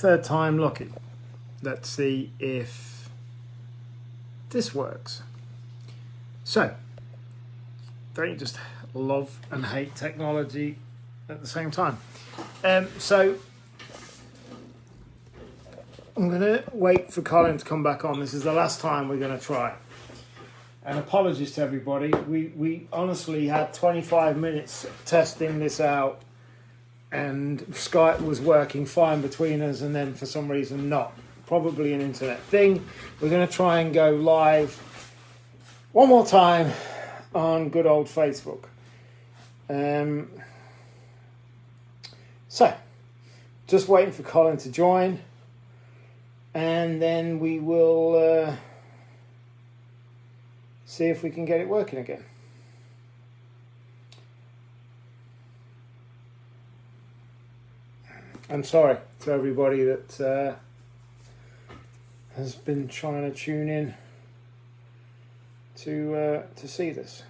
third time lucky. Let's see if this works. So, don't you just love and hate technology at the same time? So, I'm going to wait for Colin to come back on. This is the last time we're going to try. And apologies to everybody. We honestly had 25 minutes testing this out, and Skype was working fine between us, and then for some reason not. Probably an internet thing. We're going to try and go live one more time on good old Facebook. So, just waiting for Colin to join, and then we will see if we can get it working again. I'm sorry to everybody that has been trying to tune in to see this.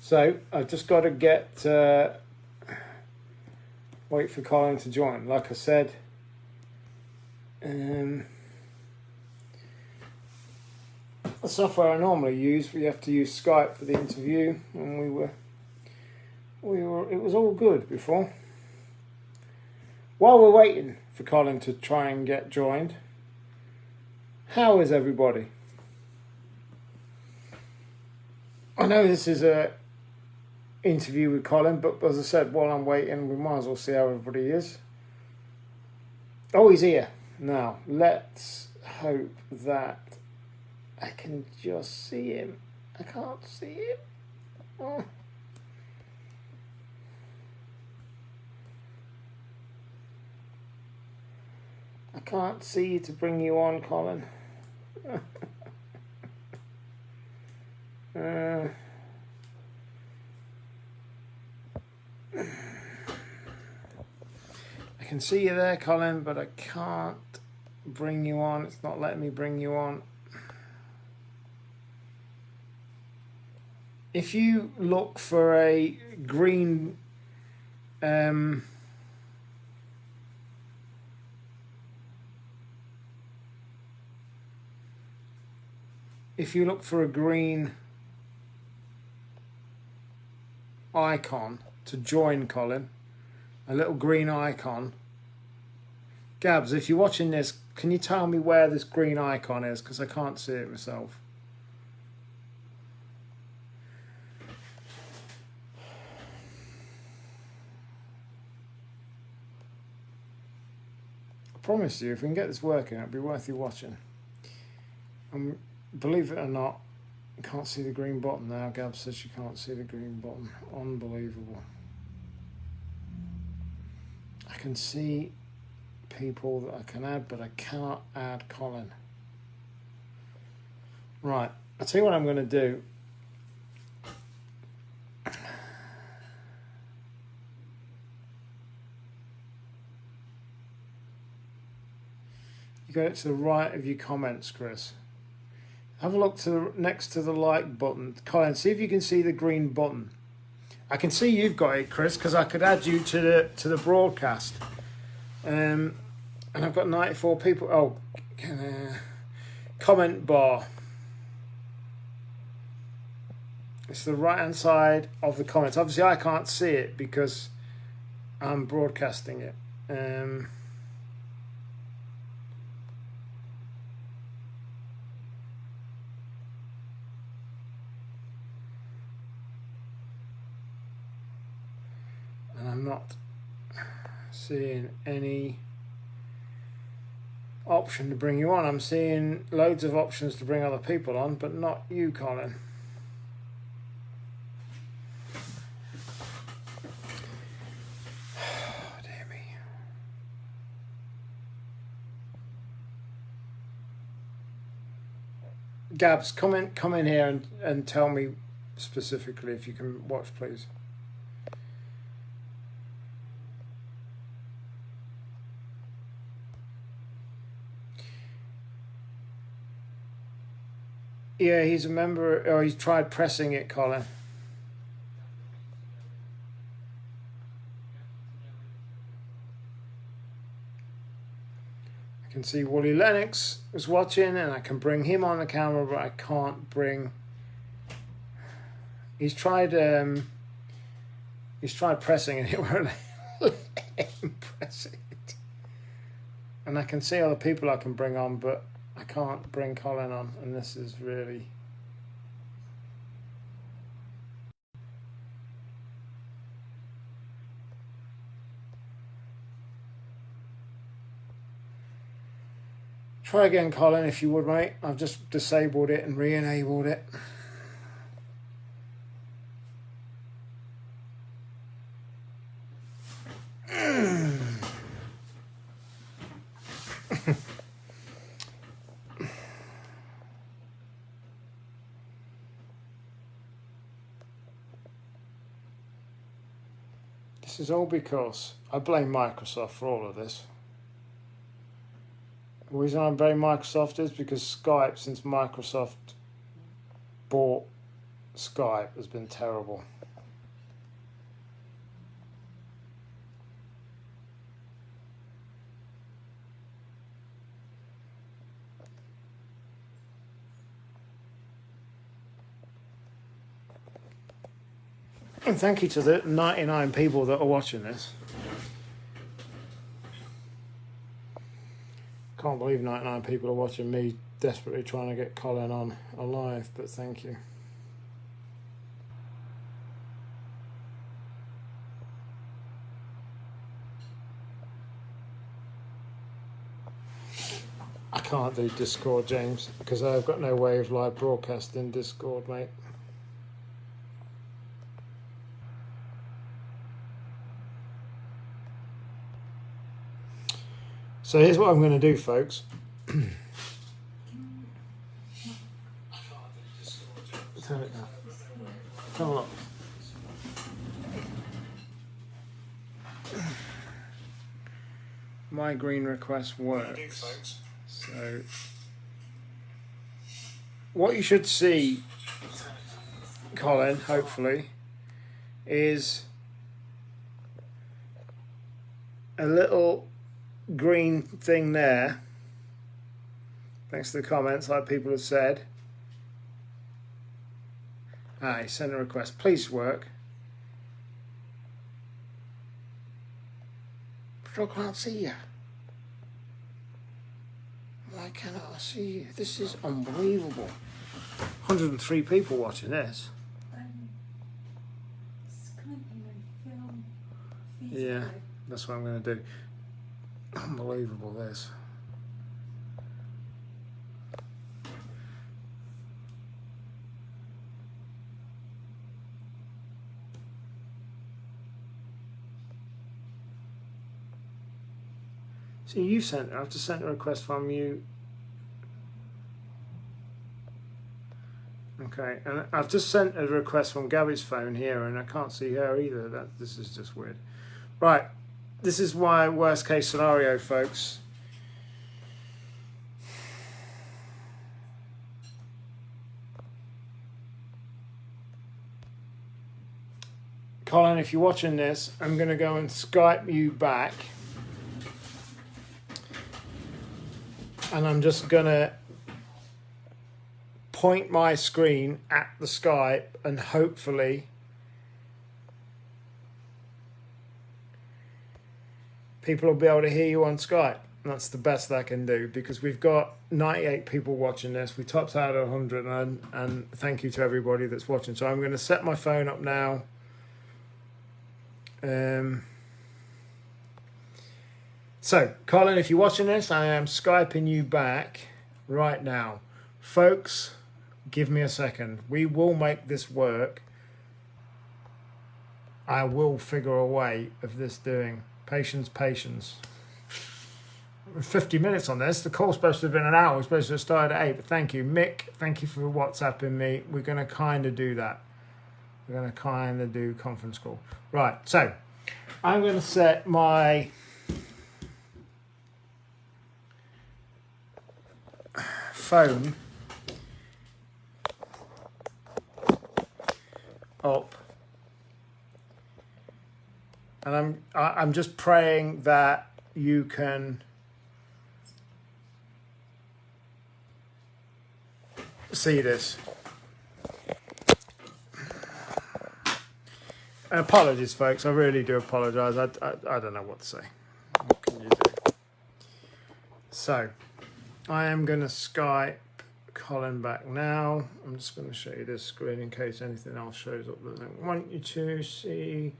So I've just got to wait for Colin to join. Like I said, the software I normally use, we have to use Skype for the interview, and it was all good before. While we're waiting for Colin to try and get joined, how is everybody? I know this is a interview with Colin, but as I said, while I'm waiting, we might as well see how everybody is. Oh, he's here now. Let's hope that I can just see him. I can't see him. Oh. I can't see you to bring you on, Colin. I can see you there, Colin, but I can't bring you on. It's not letting me bring you on. If you look for a green icon to join Colin, a little green icon. Gabs, if you're watching this, can you tell me where this green icon is? Because I can't see it myself. I promise you, if we can get this working, it'll be worth you watching. Believe it or not, I can't see the green button now. Gab says she can't see the green button. Unbelievable. I can see people that I can add, but I cannot add Colin. Right, I'll tell you what I'm going to do. You got it to the right of your comments, Chris. Have a look to the next to the like button. Colin, see if you can see the green button. I can see you've got it, Chris, because I could add you to the broadcast. And I've got 94 people. Oh, comment bar. It's the right hand side of the comments. Obviously, I can't see it because I'm broadcasting it. And I'm not seeing any option to bring you on. I'm seeing loads of options to bring other people on, but not you, Colin. Oh, dear me. Gabs, come in here and tell me specifically if you can watch, please. Yeah, he's a member, or he's tried pressing it, Colin. I can see Wooly Lennox is watching, and I can bring him on the camera, but I can't bring. He's tried pressing it. It won't let him press it. And I can see other people I can bring on, but I can't bring Colin on, and this is really. Try again, Colin, if you would, mate. I've just disabled it and re-enabled it. This is all because I blame Microsoft for all of this. The reason I blame Microsoft is because Skype, since Microsoft bought Skype, has been terrible. And thank you to the 99 people that are watching this. Can't believe 99 people are watching me desperately trying to get Colin on alive, but thank you. I can't do Discord, James, because I've got no way of live broadcasting Discord, mate. So here's what I'm going to do, folks. Turn it down. Come on. My green request works. So what you should see, Colin, hopefully, is a little green thing there, thanks to the comments, like people have said. Send a request, please work. But I can't see you. Why cannot I see you? This is unbelievable. 103 people watching this. Yeah, that's what I'm going to do. Unbelievable, this. See, you sent. I've just sent a request from you. Okay, and I've just sent a request from Gabby's phone here, and I can't see her either. This is just weird. Right. This is my worst case scenario, folks. Colin, if you're watching this, I'm going to go and Skype you back. And I'm just going to point my screen at the Skype and hopefully people will be able to hear you on Skype. That's the best I can do, because we've got 98 people watching this. We topped out at 100, and thank you to everybody that's watching. So I'm going to set my phone up now. So, Colin, if you're watching this, I am Skyping you back right now. Folks, give me a second. We will make this work. I will figure a way of this doing. Patience, patience. 50 minutes on this. The call's supposed to have been an hour. We're supposed to have started at 8, but thank you. Mick, thank you for WhatsApping me. We're going to kind of do that. We're going to kind of do conference call. Right, so I'm going to set my phone up, and I'm just praying that you can see this. And apologies, folks. I really do apologise. I don't know what to say. What can you do? So, I am going to Skype Colin back now. I'm just going to show you this screen in case anything else shows up that I want you to see.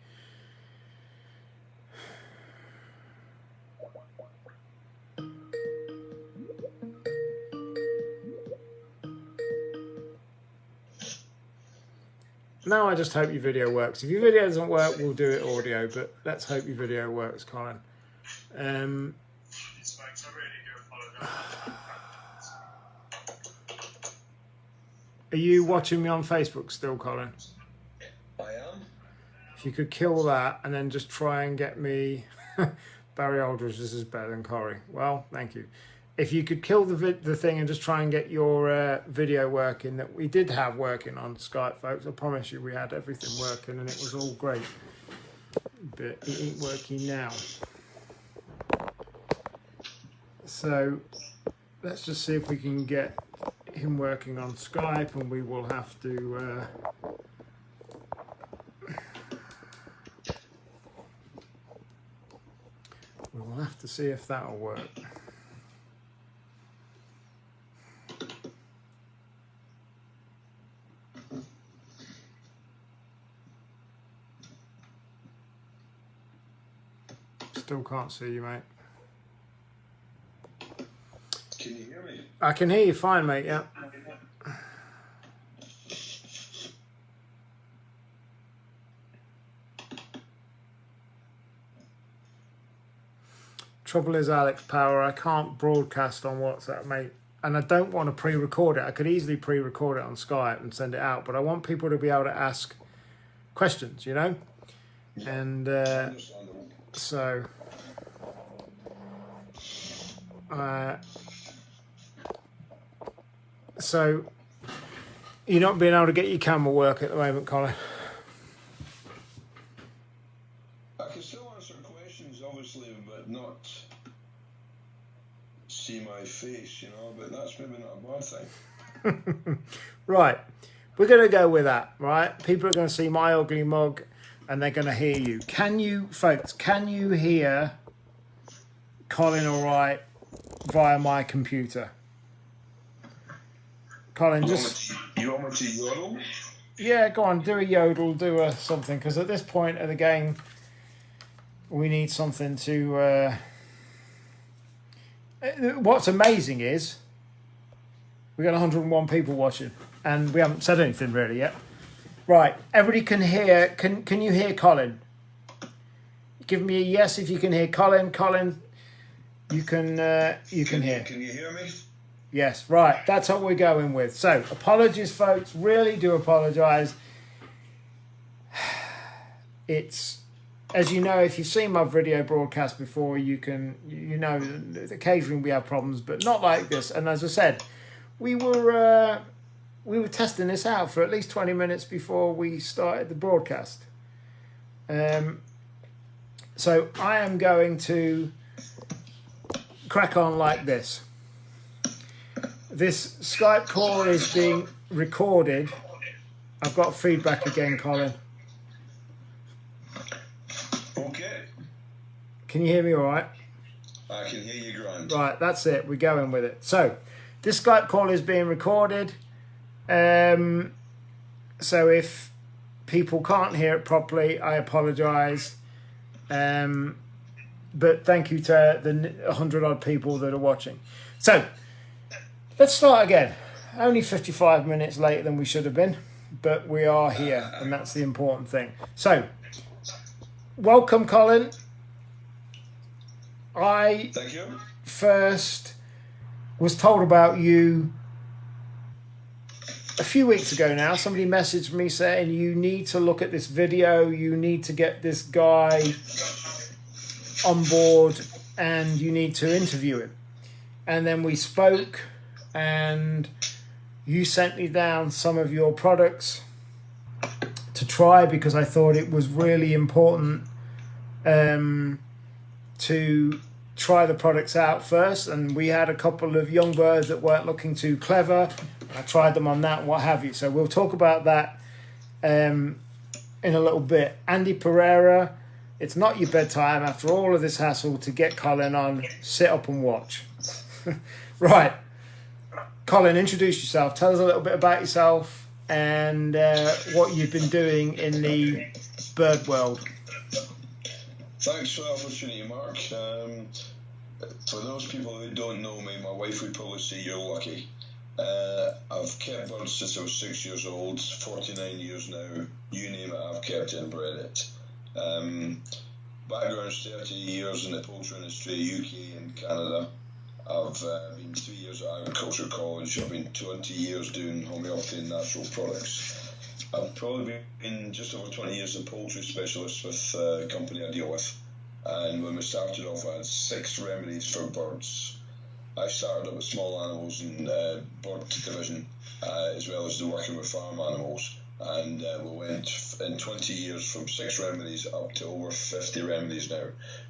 Now I just hope your video works. If your video doesn't work, we'll do it audio, but let's hope your video works, Colin. Are you watching me on Facebook still, Colin? I am. If you could kill that and then just try and get me... Barry Aldridge, this is better than Corey. Well, thank you. If you could kill the thing and just try and get your video working that we did have working on Skype, folks. I promise you we had everything working and it was all great. But it ain't working now. So let's just see if we can get him working on Skype, and we will have to... we will have to see if that'll work. Still can't see you, mate. Can you hear me? I can hear you fine, mate, yeah. Trouble is, Alex Power, I can't broadcast on WhatsApp, mate. And I don't want to pre-record it. I could easily pre-record it on Skype and send it out, but I want people to be able to ask questions, you know? Yeah. And so... so you're not being able to get your camera work at the moment, Colin? I can still answer questions, obviously, but not see my face, you know, but that's maybe not a bad thing. Right, we're going to go with that, right? People are going to see my ugly mug and they're going to hear you. Can you, folks, can you hear Colin all right via my computer? Colin, just... You want me to yodel? Yeah, go on, do a yodel, do a something, because at this point of the game, we need something to... What's amazing is, we got 101 people watching, and we haven't said anything really yet. Right, everybody can hear... Can you hear Colin? Give me a yes if you can hear Colin. Colin, you can hear. Can you hear me? Yes, right. That's what we're going with. So, apologies, folks. Really do apologise. It's, as you know, if you've seen my video broadcast before, you know, occasionally we have problems, but not like this. And as I said, we were testing this out for at least 20 minutes before we started the broadcast. So I am going to crack on like this. This Skype call is being recorded. I've got feedback again, Colin. Okay. Can you hear me all right? I can hear you, grand. Right, that's it. We're going with it. So, this Skype call is being recorded. So if people can't hear it properly, I apologise. But thank you to the 100-odd people that are watching. So, let's start again. Only 55 minutes later than we should have been, but we are here, and that's the important thing. So, welcome, Colin. I Thank you. first was told about you a few weeks ago now. Somebody messaged me saying you need to look at this video, you need to get this guy on board, and you need to interview him. And then we spoke, and you sent me down some of your products to try because I thought it was really important to try the products out first. And we had a couple of young birds that weren't looking too clever. I tried them on that and what have you. So we'll talk about that in a little bit. Andy Pereira, it's not your bedtime after all of this hassle to get Colin on. Sit up and watch. Right. Colin, introduce yourself. Tell us a little bit about yourself and what you've been doing in the bird world. Thanks for the opportunity, Mark. For those people who don't know me, my wife would probably say you're lucky. I've kept birds since I was 6 years old, 49 years now. You name it, I've kept it and bred it. Background's 30 years in the poultry industry, UK and Canada. I've been 3 years at Agriculture College. I've been 20 years doing homeopathy and natural products. I've probably been just over 20 years a poultry specialist with the company I deal with. And when we started off, I had 6 remedies for birds. I started up with small animals and bird division, as well as the working with farm animals. And we went in 20 years from 6 remedies up to over 50 remedies now,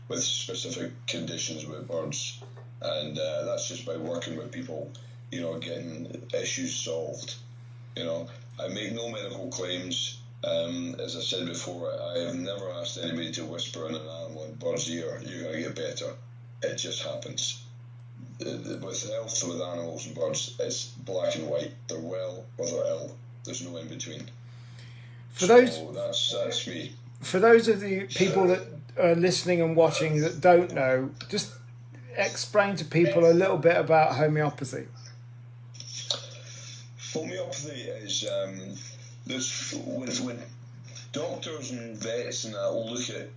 with specific conditions with birds. And that's just by working with people, getting issues solved. I make no medical claims. As I said before, I have never asked anybody to whisper in an animal in bird's ear, you're going to get better. It just happens. With health with animals and birds, it's black and white. They're well or they're ill. There's no in between. That's me. For those of the people that are listening and watching that don't know, just explain to people a little bit about homeopathy. Homeopathy is when doctors and vets and that look at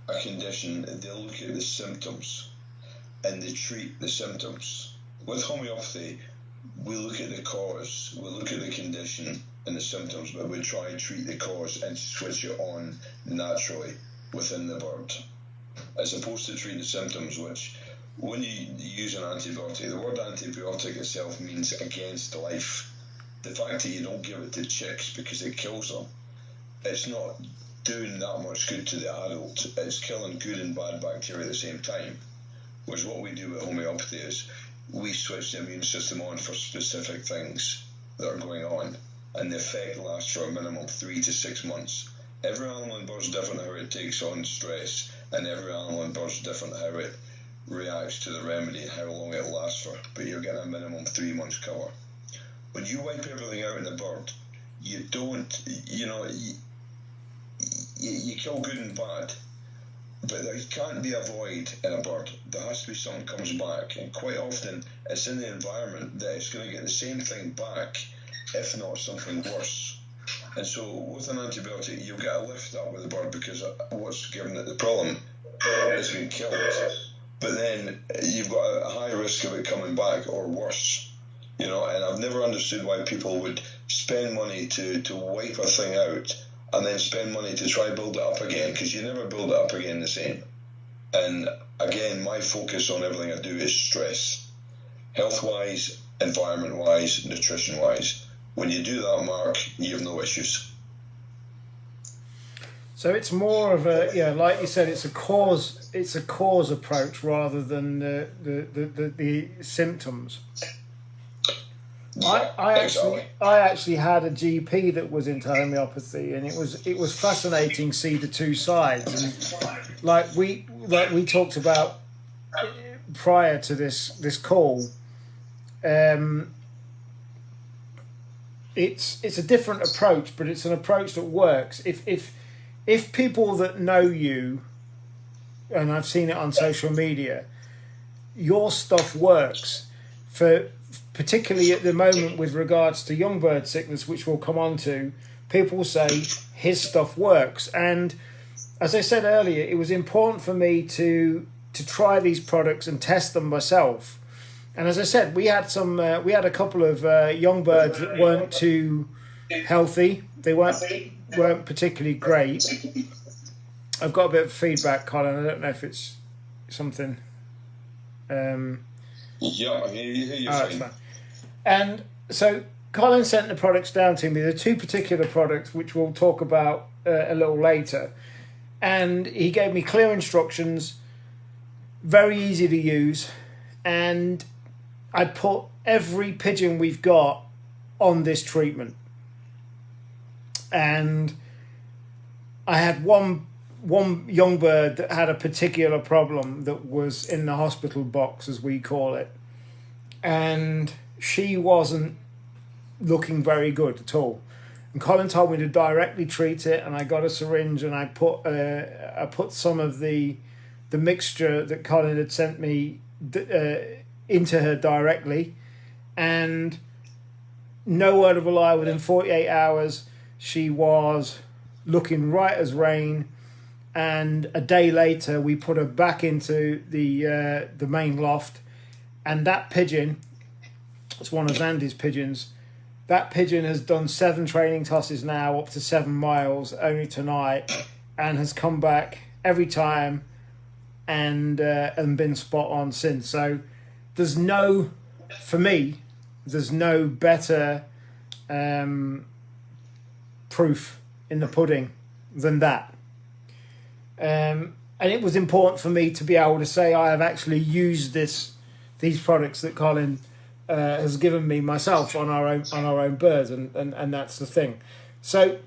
a condition, they'll look at the symptoms and they treat the symptoms. With homeopathy, we look at the cause, we look at the condition and the symptoms, but we try and treat the cause and switch it on naturally within the bird, as opposed to treat the symptoms, which when you use an antibiotic, the word antibiotic itself means against life. The fact that you don't give it to chicks because it kills them, it's not doing that much good to the adult. It's killing good and bad bacteria at the same time. Whereas what we do with homeopathy is we switch the immune system on for specific things that are going on, and the effect lasts for a minimum 3 to 6 months. Every animal in bird's different how it takes on stress, and every animal in bird's different how it reacts to the remedy and how long it lasts for, but you're getting a minimum 3 months cover. When you wipe everything out in the bird, you don't, you kill good and bad, but there can't be a void in a bird. There has to be something comes back, and quite often it's in the environment that it's going to get the same thing back, if not something worse. And so with an antibiotic, you'll get a lift up with the bird because what's given it the problem has been killed. But then you've got a high risk of it coming back or worse. And I've never understood why people would spend money to wipe a thing out and then spend money to try build it up again, because you never build it up again the same. And again, my focus on everything I do is stress. Health-wise, environment-wise, nutrition-wise. When you do that, Mark, you have no issues. So it's more of a, like you said, it's a cause approach rather than the symptoms. I actually had a GP that was into homeopathy, and it was fascinating to see the two sides. And like we talked about prior to this call, it's a different approach, but it's an approach that works. If people that know you, and I've seen it on social media, your stuff works for. Particularly at the moment with regards to young bird sickness, which we'll come on to, people say his stuff works. And as I said earlier, it was important for me to to try these products and test them myself. And as I said, we had a couple of young birds that weren't too healthy. They weren't particularly great. I've got a bit of feedback, Colin. I don't know if it's something. Yeah, I hear you fine. And so Colin sent the products down to me. There are two particular products which we'll talk about a little later. And he gave me clear instructions, very easy to use, and I put every pigeon we've got on this treatment. And I had one young bird that had a particular problem that was in the hospital box, as we call it, and she wasn't looking very good at all. And Colin told me to directly treat it, and I got a syringe and I put some of the mixture that Colin had sent me into her directly, and no word of a lie, within 48 hours she was looking right as rain. And a day later, we put her back into the main loft, and that pigeon, it's one of Andy's pigeons. That pigeon has done 7 training tosses now, up to 7 miles, only tonight, and has come back every time, and been spot on since. So there's no better proof in the pudding than that. And it was important for me to be able to say I have actually used these products that Colin has given me myself on our own birds, and that's the thing. So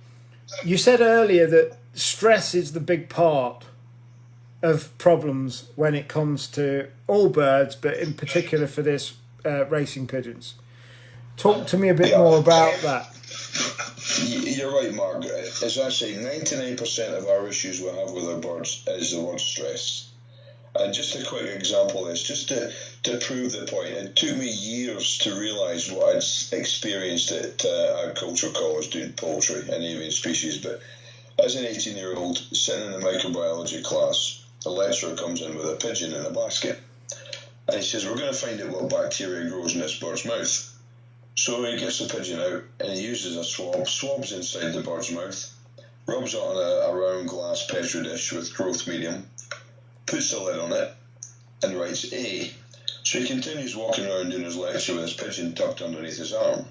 you said earlier that stress is the big part of problems when it comes to all birds, but in particular for this racing pigeons. Talk to me a bit more about that. You're right, Mark. It's actually 99% of our issues we have with our birds is the word stress. And just a quick example of this, just to prove the point. It took me years to realise what I'd experienced at agricultural college doing poultry and avian species. But as an 18-year-old sitting in a microbiology class, a lecturer comes in with a pigeon in a basket. And he says, we're going to find out what bacteria grows in this bird's mouth. So he gets the pigeon out and he uses a swabs inside the bird's mouth, rubs it on a round glass petri dish with growth medium, puts the lid on it, and writes A. So he continues walking around doing his lecture with his pigeon tucked underneath his arm.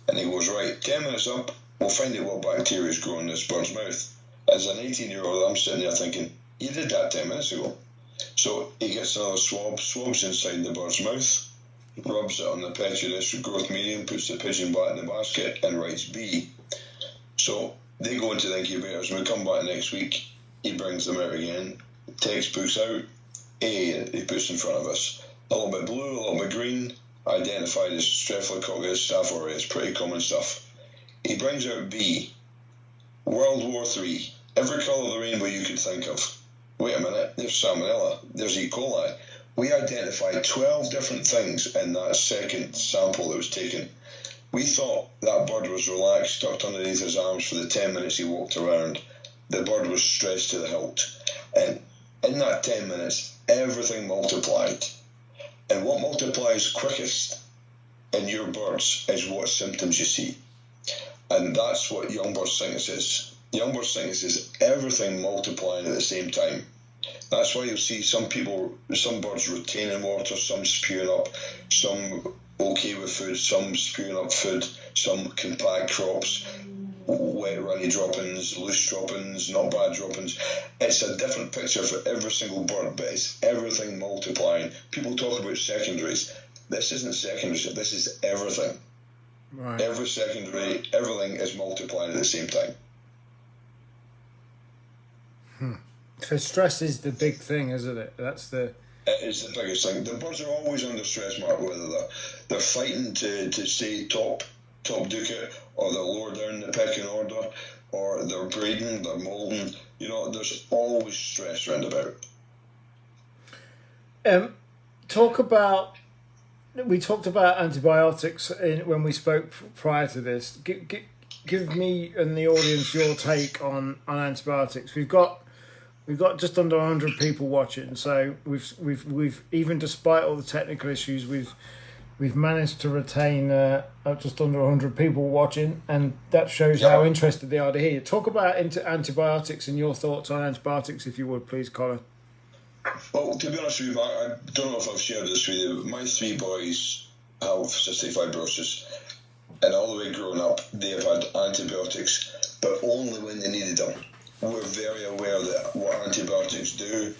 And he goes, right, 10 minutes up, we'll find out what bacteria is growing in this bird's mouth. As an 18-year-old, I'm sitting there thinking, you did that 10 minutes ago. So he gets another swabs inside the bird's mouth, rubs it on the petri dish with growth medium, puts the pigeon back in the basket, and writes B. So they go into the incubators. When we come back next week, he brings them out again, textbooks out, A he puts in front of us. A little bit blue, a little bit green, identified as Staphylococcus staph aureus, pretty common stuff. He brings out B, World War III, every colour of the rainbow you could think of. Wait a minute, there's Salmonella, there's E. coli. We identified 12 different things in that second sample that was taken. We thought that bird was relaxed, tucked underneath his arms for the 10 minutes he walked around. The bird was stressed to the hilt. And in that 10 minutes, everything multiplied. And what multiplies quickest in your birds is what symptoms you see. And that's what young bird sickness is. Young bird sickness is everything multiplying at the same time. That's why you'll see some birds retaining water, some spewing up, some okay with food, some spewing up food, some compact crops, wet runny droppings, loose droppings, not bad droppings. It's a different picture for every single bird, but it's everything multiplying. People talk about secondaries. This isn't secondaries, this is everything. Right. Every secondary, everything is multiplying at the same time. So stress is the big thing, isn't it? It is the biggest thing. The birds are always under stress, Mark, whether they're fighting to stay top ducat, or they're lower down the pecking order, or they're breeding, they're moulding. You know, there's always stress around about. We talked about antibiotics when we spoke prior to this. Give me and the audience your take on antibiotics. We've got We've got just under 100 people watching, so we've even despite all the technical issues, we've managed to retain just under 100 people watching, and that shows how interested they are to hear you. Talk about antibiotics and your thoughts on antibiotics, if you would, please, Colin. Well, to be honest with you, I don't know if I've shared this with you. My 3 boys have cystic fibrosis, and all the way growing up, they have had antibiotics, but only when they needed them. We're very aware that what antibiotics do,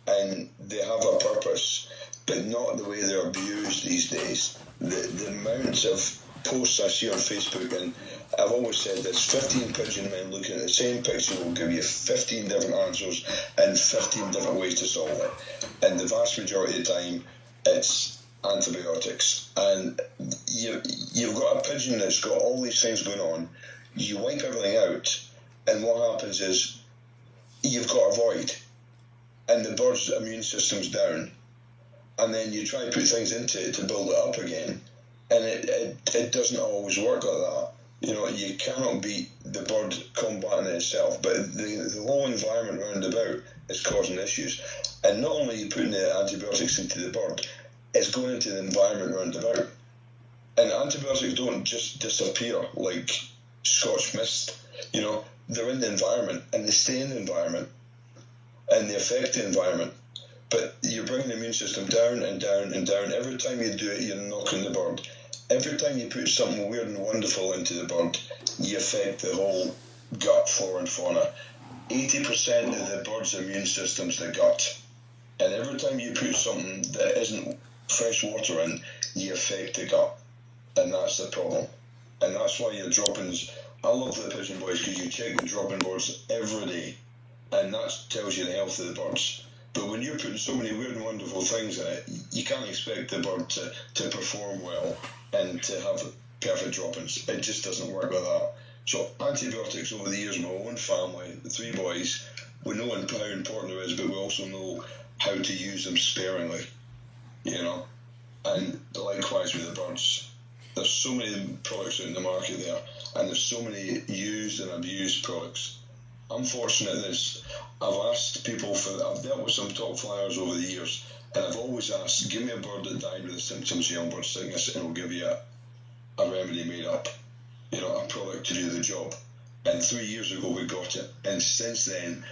and they have a purpose, but not the way they're abused these days. The amounts of posts I see on Facebook, and I've always said this, 15 pigeon men looking at the same picture will give you 15 different answers and 15 different ways to solve it. And the vast majority of the time, it's antibiotics. And you've got a pigeon that's got all these things going on, you wipe everything out, and what happens is you've got a void, and the bird's immune system's down, and then you try to put things into it to build it up again, and it doesn't always work like that. You know, you cannot beat the bird combating it itself, but the whole environment round about is causing issues. And not only are you putting the antibiotics into the bird, it's going into the environment round about. And antibiotics don't just disappear like Scotch mist. You know, they're in the environment, and they stay in the environment, and they affect the environment. But you're bringing the immune system down and down and down. Every time you do it, you're knocking the bird. Every time you put something weird and wonderful into the bird, you affect the whole gut flora and fauna. 80% of the bird's immune system's the gut. And every time you put something that isn't fresh water in, you affect the gut. And that's the problem. And that's why your droppings, I love the pigeon boys because you check the dropping boards every day. And that tells you the health of the birds. But when you're putting so many weird and wonderful things in it, you can't expect the bird to perform well and to have perfect droppings. It just doesn't work like that. So antibiotics over the years in my own family, the 3 boys, we know how important it is, but we also know how to use them sparingly, you know. And likewise with the birds. There's so many products out in the market there, and there's so many used and abused products. I'm fortunate that I've asked people I've dealt with some top flyers over the years, and I've always asked, give me a bird that died with the symptoms of young bird sickness, and we'll give you a remedy made up, you know, a product to do the job. And 3 years ago we got it, and since then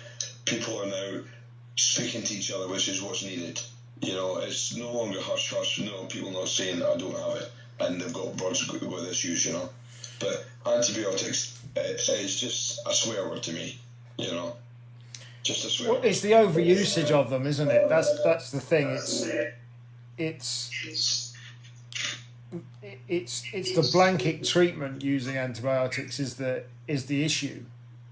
people are now speaking to each other, which is what's needed. You know, it's no longer hush hush. No, people not saying I don't have it, and they've got birds with issues, you know. But antibiotics, it's just a swear word to me, you know. Just a swear word. It's the overusage of them, isn't it? That's the thing. It's the blanket treatment using antibiotics is the issue,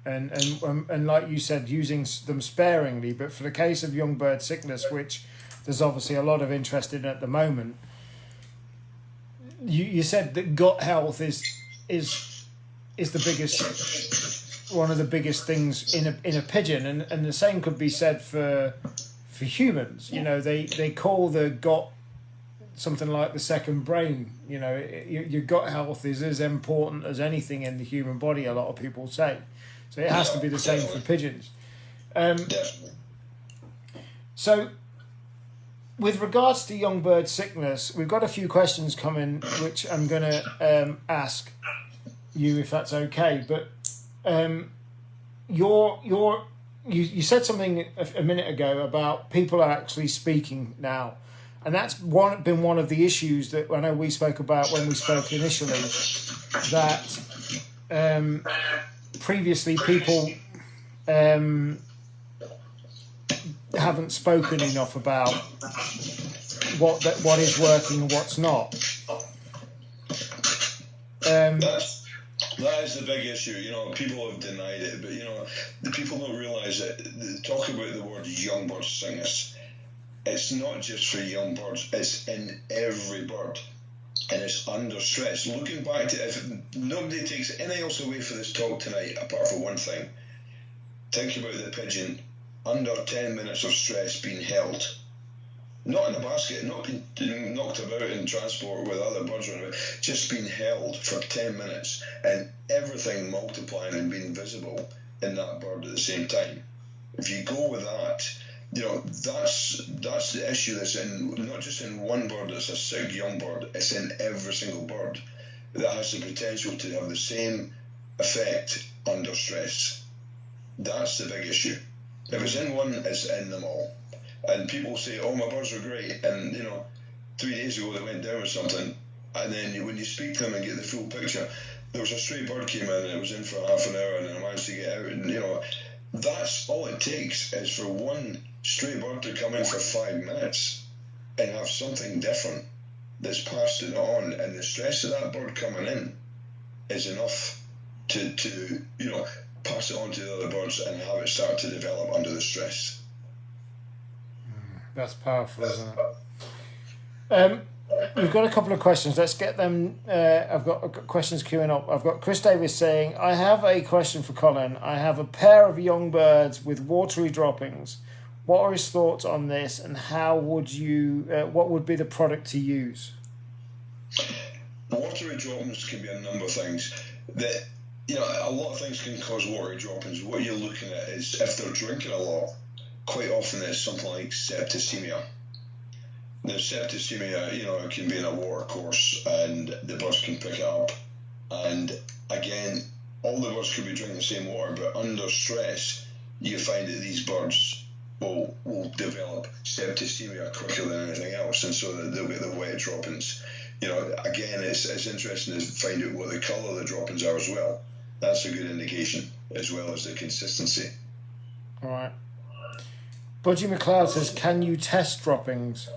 and like you said, using them sparingly. But for the case of young bird sickness, which there's obviously a lot of interest in at the moment, you said that gut health is the biggest, one of the biggest things in a pigeon, and the same could be said for humans. You know, they call the gut something like the second brain. You know, your gut health is as important as anything in the human body, a lot of people say. So it has to be the same for pigeons. So with regards to young bird sickness, we've got a few questions coming, which I'm going to ask you if that's okay. But you said something a minute ago about people are actually speaking now, and that's been one of the issues that I know we spoke about when we spoke initially, that previously people haven't spoken enough about what is working and what's not. That is the big issue. You know, people have denied it, but you know, the people don't realise that. Talk about the word young bird sickness. It's not just for young birds. It's in every bird, and it's under stress. Looking back to, if nobody takes anything else away from this talk tonight, apart from one thing, think about the pigeon under 10 minutes of stress being held. Not in a basket, not being knocked about in transport with other birds around about, just being held for 10 minutes and everything multiplying and being visible in that bird at the same time. If you go with that, that's the issue that's not just in one bird that's a sick young bird, it's in every single bird that has the potential to have the same effect under stress. That's the big issue. If it's in one, it's in them all. And people say, oh, my birds are great, and 3 days ago they went down with something, and then when you speak to them and get the full picture, there was a stray bird came in and it was in for half an hour and then I managed to get out, and that's all it takes is for one stray bird to come in for 5 minutes and have something different that's passed it on, and the stress of that bird coming in is enough to pass it on to the other birds and have it start to develop under the stress. That's powerful, isn't it? We've got a couple of questions. Let's get them. I've got questions queuing up. I've got Chris Davis saying, I have a question for Colin. I have a pair of young birds with watery droppings. What are his thoughts on this, and how would you? What would be the product to use? Watery droppings can be a number of things. That a lot of things can cause watery droppings. What you're looking at is if they're drinking a lot. Quite often it's something like septicemia. The septicemia, it can be in a water course and the birds can pick it up. And again, all the birds could be drinking the same water, but under stress, you find that these birds will develop septicemia quicker than anything else, and so they'll get the wet droppings. Again, it's interesting to find out what the colour of the droppings are as well. That's a good indication, as well as the consistency. All right. Budgie McLeod says, can you test droppings?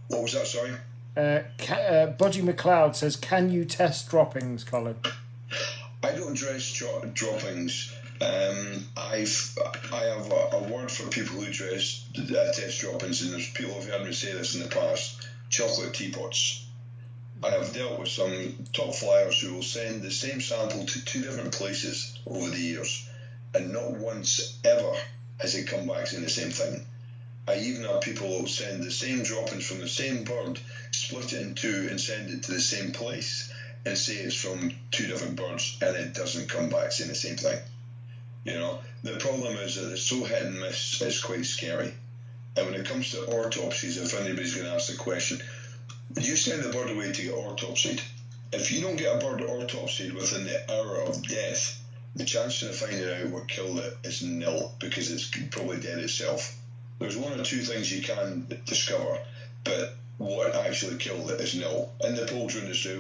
What was that, sorry? Budgie McLeod says, can you test droppings, Colin? I don't dress droppings. I have a word for people who test droppings, and there's people who've heard me say this in the past: chocolate teapots. I have dealt with some top flyers who will send the same sample to 2 different places over the years, and not once ever has it come back saying the same thing. I even have people who will send the same droppings from the same bird, split it in 2 and send it to the same place and say it's from 2 different birds, and it doesn't come back saying the same thing. The problem is that it's so hit and miss, it's quite scary. And when it comes to autopsies, if anybody's going to ask the question, you send the bird away to get autopsied. If you don't get a bird autopsied within the hour of death, the chance of finding out what killed it is nil, because it's probably dead itself. There's 1 or 2 things you can discover, but what actually killed it is nil. In the poultry industry,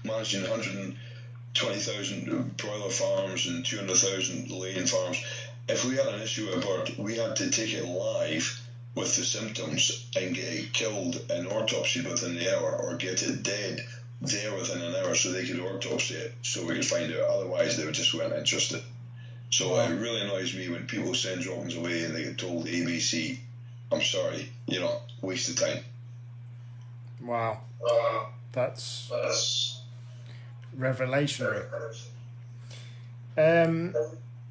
managing 120,000 broiler farms and 200,000 laying farms, if we had an issue with a bird, we had to take it live with the symptoms and get it killed and autopsied within the hour, or get it dead there within an hour so they could autopsy it so we could find out. Otherwise, they just weren't interested. So it really annoys me when people send droppings away and they get told ABC. I'm sorry, waste of time. Wow. That's revelatory.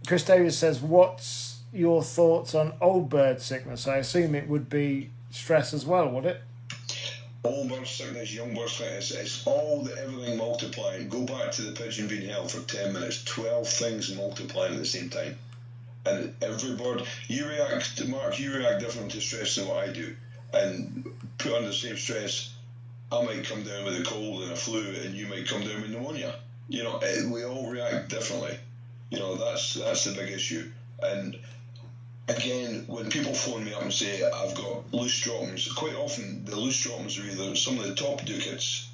Chris Davis says, what's your thoughts on old bird sickness? I assume it would be stress as well, would it? Old bird sickness, young bird sickness, it's all everything multiplying. Go back to the pigeon being held for 10 minutes, 12 things multiplying at the same time. And every bird, Mark, you react different to stress than what I do. And put under the same stress, I might come down with a cold and a flu, and you might come down with pneumonia. We all react differently. That's the big issue. And again, when people phone me up and say, I've got loose droppings, quite often the loose droppings are either some of the top ducats,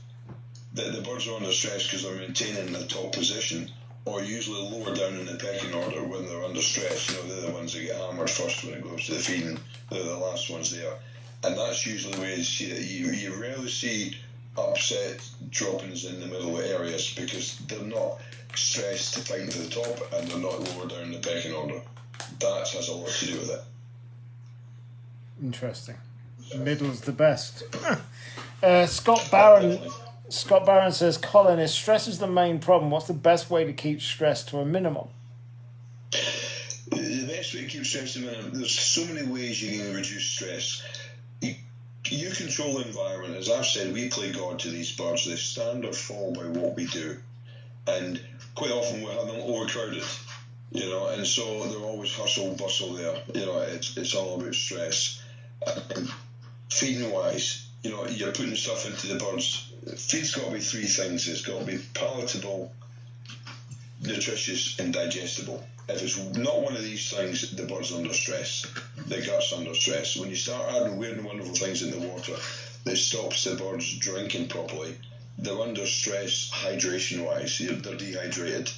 that the birds are under stress because they're maintaining the top position, or usually lower down in the pecking order when they're under stress. They're the ones that get hammered first when it goes to the feeding. They're the last ones there. And that's usually where you see it. You rarely see upset droppings in the middle areas because they're not stressed to fight to the top and they're not lower down in the pecking order. That has a lot to do with it. Interesting. Middle's the best. Scott Barron says, Colin, if stress is the main problem, what's the best way to keep stress to a minimum? The best way to keep stress to a minimum, there's so many ways you can reduce stress. You control the environment. As I've said, we play God to these birds. They stand or fall by what we do. And quite often we have them overcrowded. you know, and so they're always hustle bustle there. You know, it's all about stress. Feeding wise, you know, you're putting stuff into the birds. Feed's got to be three things. It's got to be palatable, nutritious, and digestible. If it's not one of these things, the bird's under stress. The gut's under stress. When you start adding weird and wonderful things in the water that stops the birds drinking properly, they're under stress hydration wise. They're dehydrated,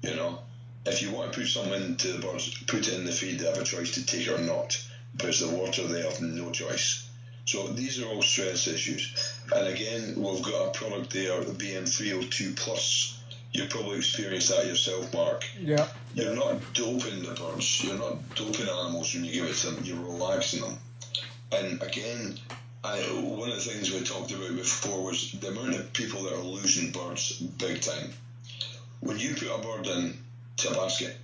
you know. If you want to put something into the birds, put it in the feed. They have a choice to take it or not. But it's the water, they have no choice. So these are all stress issues. And again, we've got a product there, the BM302 Plus. You probably experienced that yourself, Mark. Yeah. You're not doping the birds. You're not doping animals when you give it to them. You're relaxing them. And again, one of the things we talked about before was the amount of people that are losing birds big time. When you put a bird in to a basket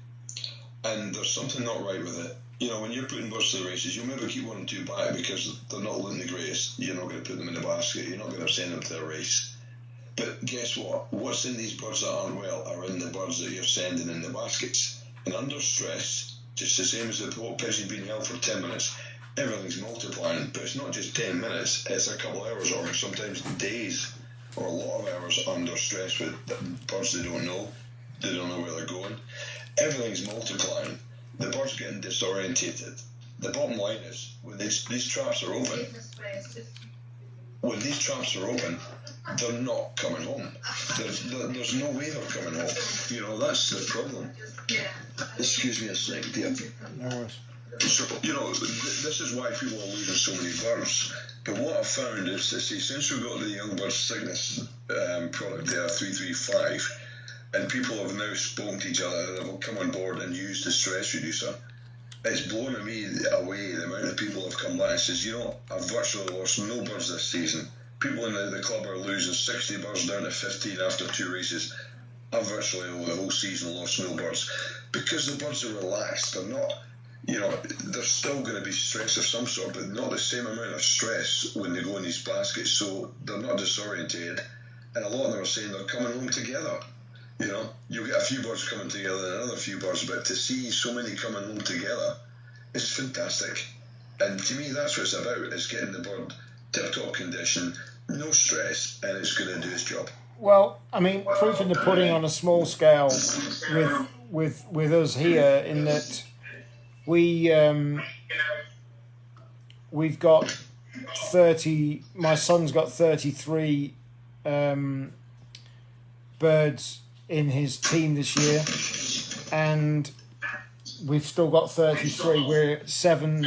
and there's something not right with it, you know, when you're putting birds to the races, you'll maybe keep one or two back because they're not looking the greatest. You're not going to put them in the basket. You're not going to send them to the race. But guess what? What's in these birds that aren't well are in the birds that you're sending in the baskets. And under stress, just the same as the pigeon being held for 10 minutes, everything's multiplying. But it's not just 10 minutes, it's a couple of hours or sometimes days or a lot of hours under stress with birds they don't know. They don't know where they're going. Everything's multiplying. The bird's getting disorientated. The bottom line is, when these traps are open, they're not coming home. There's no way they're coming home. You know, that's the problem. Excuse me a second, dear. No worries. So, you know, this is why people are losing so many birds. But what I've found is, since we've got the young bird sickness product there, 335, and people have now spoken to each other and have come on board and used the stress reducer, it's blown me away the amount of people have come back and says, you know, I've virtually lost no birds this season. People in the club are losing 60 birds down to 15 after 2 races. I've virtually over the whole season lost no birds because the birds are relaxed. They're not, you know, they're still going to be stressed of some sort, but not the same amount of stress when they go in these baskets, so they're not disorientated. And a lot of them are saying they're coming home together. You know, you'll get a few birds coming together and another few birds, but to see so many coming home together, it's fantastic. And to me, that's what it's about, is getting the bird tip-top condition, no stress, and it's going to do its job. Well, I mean, proof in the pudding on a small scale with us here, in that we've got 30. My son's got 33 birds in his team this year, and we've still got 33. We're seven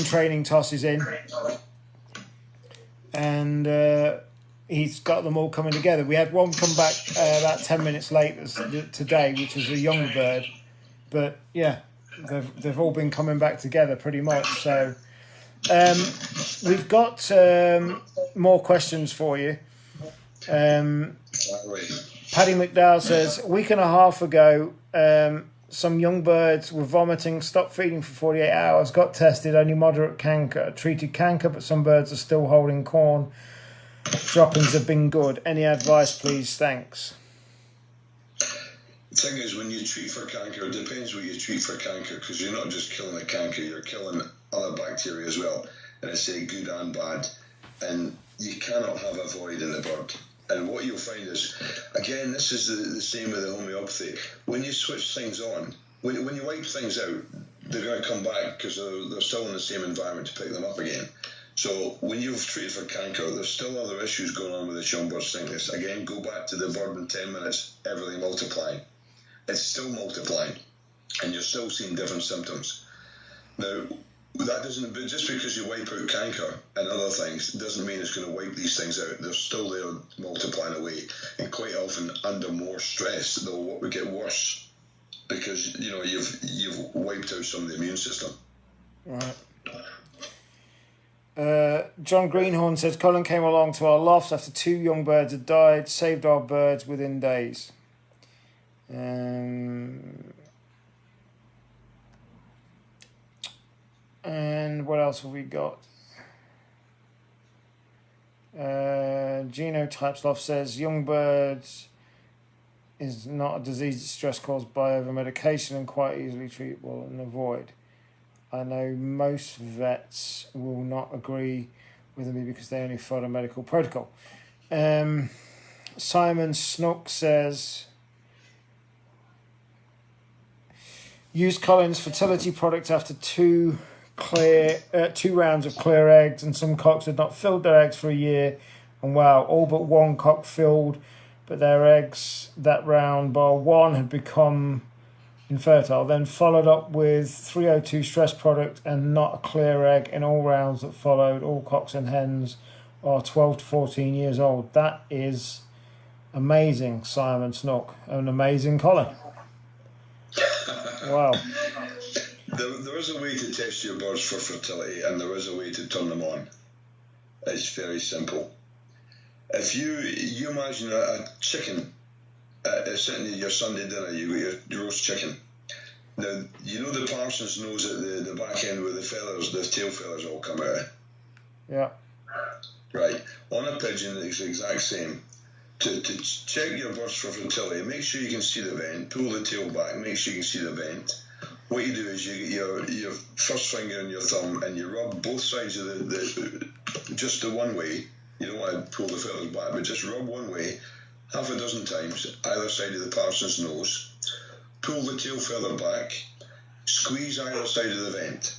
training tosses in, and he's got them all coming together. We had one come back about 10 minutes late today, which was a young bird, but yeah, they've all been coming back together pretty much. So we've got more questions for you. Paddy McDowell says, a week and a half ago, some young birds were vomiting, stopped feeding for 48 hours, got tested, only moderate canker, treated canker, but some birds are still holding corn. Droppings have been good. Any advice, please? Thanks. The thing is, when you treat for canker, it depends what you treat for canker, because you're not just killing the canker, you're killing other bacteria as well. And I say good and bad. And you cannot have a void in the bird. And what you'll find is, again, this is the same with the homeopathy. When you switch things on, when you wipe things out, they're going to come back because they're still in the same environment to pick them up again. So when you've treated for canker, there's still other issues going on with the young bird sickness. Again, go back to the bird in 10 minutes, everything multiplying. It's still multiplying, and you're still seeing different symptoms. Now, that doesn't, just because you wipe out canker and other things doesn't mean it's going to wipe these things out. They're still there multiplying away, and quite often under more stress they'll get worse because you know you've wiped out some of the immune system. Right. John Greenhorn says Colin came along to our lofts after 2 young birds had died, saved our birds within days. And what else have we got? Genotypes Loft says young birds is not a disease distress caused by over-medication and quite easily treatable and avoid. I know most vets will not agree with me because they only follow medical protocol. Simon Snook says, use Colin's fertility product after two rounds of clear eggs, and some cocks had not filled their eggs for a year, and wow, all but one cock filled, but their eggs that round bar one had become infertile. Then followed up with 302 stress product and not a clear egg in all rounds that followed. All cocks and hens are 12 to 14 years old. That is amazing, Simon Snook, and amazing, Colin. Wow. There is a way to test your birds for fertility, and there is a way to turn them on. It's very simple. If you imagine a chicken sitting at your Sunday dinner, you got your roast chicken. Now, you know the parson's nose at the back end where the tail feathers all come out? Yeah. Right. On a pigeon, it's the exact same. To check your birds for fertility, make sure you can see the vent, pull the tail back, make sure you can see the vent. What you do is you get your first finger and your thumb and you rub both sides of just the one way. You don't want to pull the feathers back, but just rub one way, half a dozen times, either side of the parson's nose. Pull the tail feather back, squeeze either side of the vent.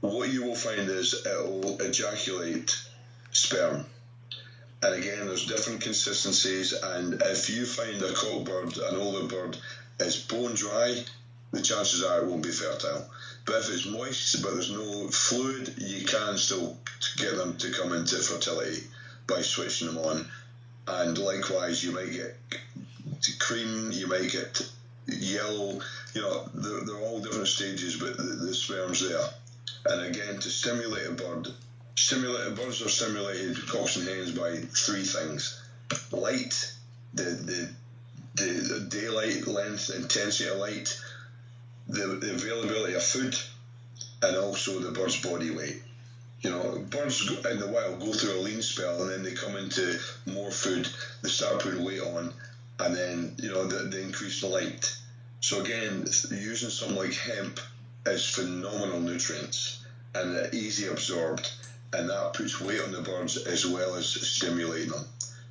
What you will find is it will ejaculate sperm. And again, there's different consistencies, and if you find a cock bird, an older bird, is bone dry, the chances are it won't be fertile. But if it's moist but there's no fluid, you can still get them to come into fertility by switching them on. And likewise, you might get cream, you might get yellow, they're all different stages, but the sperm's there. And again, to stimulate a bird, birds are stimulated, cocks and hens, by three things: light, the daylight length, intensity of light, the availability of food, and also the bird's body weight. Birds in the wild go through a lean spell, and then they come into more food, they start putting weight on, and then they increase the light. So again, using something like hemp is phenomenal nutrients and easy absorbed, and that puts weight on the birds as well as stimulating them.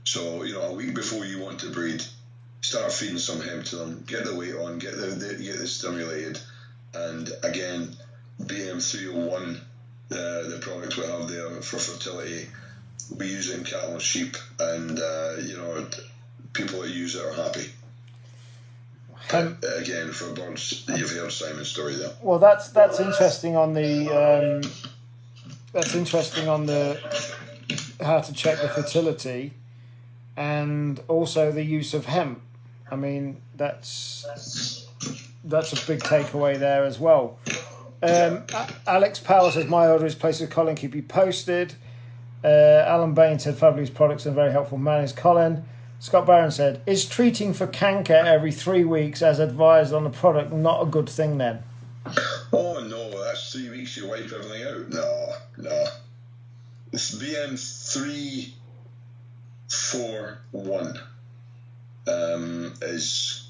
So a week before you want to breed, start feeding some hemp to them, get the weight on, get the stimulated, and again, BM 301, the product we have there for fertility, we use it in cattle and sheep, and people that use it are happy. Again, for birds, you've heard Simon's story there. Well, that's interesting on the how to check the fertility, and also the use of hemp. I mean, that's a big takeaway there as well. Alex Powell says, my order is placed with Colin, keep you posted. Alan Bain said, fabulous products and very helpful man is Colin. Scott Barron said, is treating for canker every 3 weeks as advised on the product not a good thing then? Oh no, that's 3 weeks you wipe everything out. No. It's BM 341 is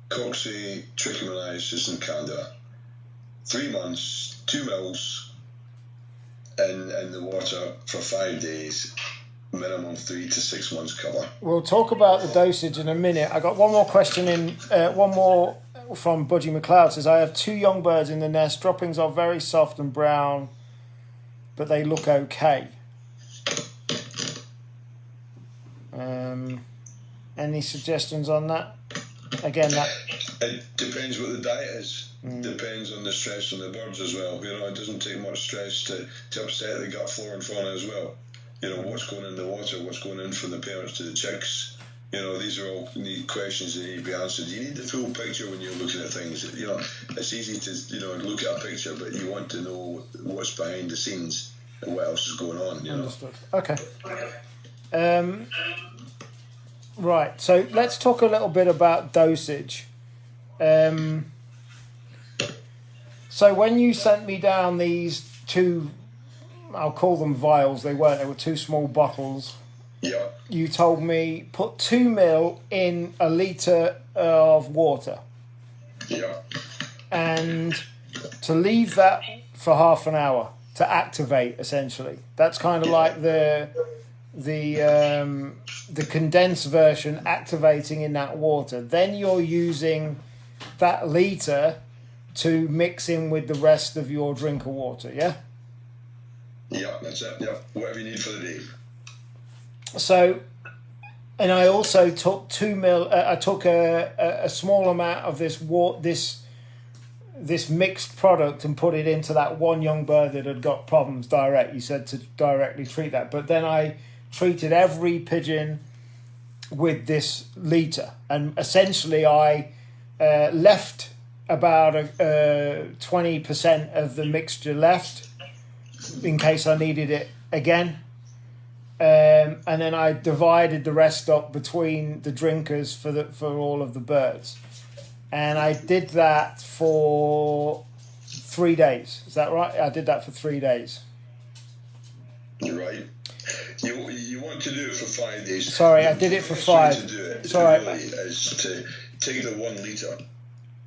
Coxswain, trichomoniasis and Candida. 3 months, 2 mils in the water for 5 days, minimum 3 to 6 months cover. We'll talk about the dosage in a minute. I got one more question one more from Budgie McLeod. Says, I have 2 young birds in the nest. Droppings are very soft and brown, but they look okay. Any suggestions on that? Again, it depends what the diet is. Depends on the stress on the birds as well. It doesn't take much stress to upset the gut flora and fauna as well. What's going in the water, what's going in from the parents to the chicks. These are all need questions that need to be answered. You need the full picture when you're looking at things. It's easy to look at a picture, but you want to know what's behind the scenes and what else is going on. Understood. Okay. Right. So let's talk a little bit about dosage. So when you sent me down these 2, I'll call them vials. They weren't. They were 2 small bottles. Yeah. you told me put 2 ml in a litre of water. Yeah. And to leave that for half an hour to activate, essentially. That's kind of like the condensed version activating in that water. Then you're using that litre to mix in with the rest of your drink of water, yeah? Yeah, that's it. Yeah, whatever you need for the day. So, and I also took 2 ml. I took a small amount of this mixed product and put it into that one young bird that had got problems direct. You said to directly treat that, but then I treated every pigeon with this litre, and essentially I left about 20% of the mixture left in case I needed it again. And then I divided the rest up between the drinkers for all of the birds. And I did that for 3 days. Is that right? I did that for 3 days. You're right. You want to do it for 5 days. Sorry, I did it for 5. To do it Sorry. really is to take the 1 litre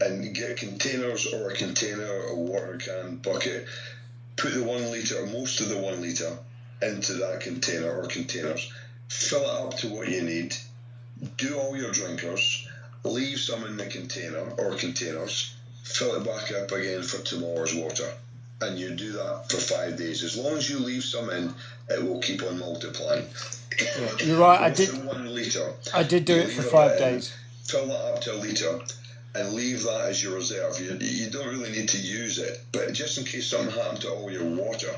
and get containers or a container, a water can, bucket. Put the 1 litre, most of the 1 litre, into that container or containers. Fill it up to what you need. Do all your drinkers. Leave some in the container or containers. Fill it back up again for tomorrow's water. And you do that for 5 days. As long as you leave some in, it will keep on multiplying. Yeah, you're right. I did do it for 5 days. Fill that up to a litre and leave that as your reserve. You don't really need to use it, but just in case something happened to all your water,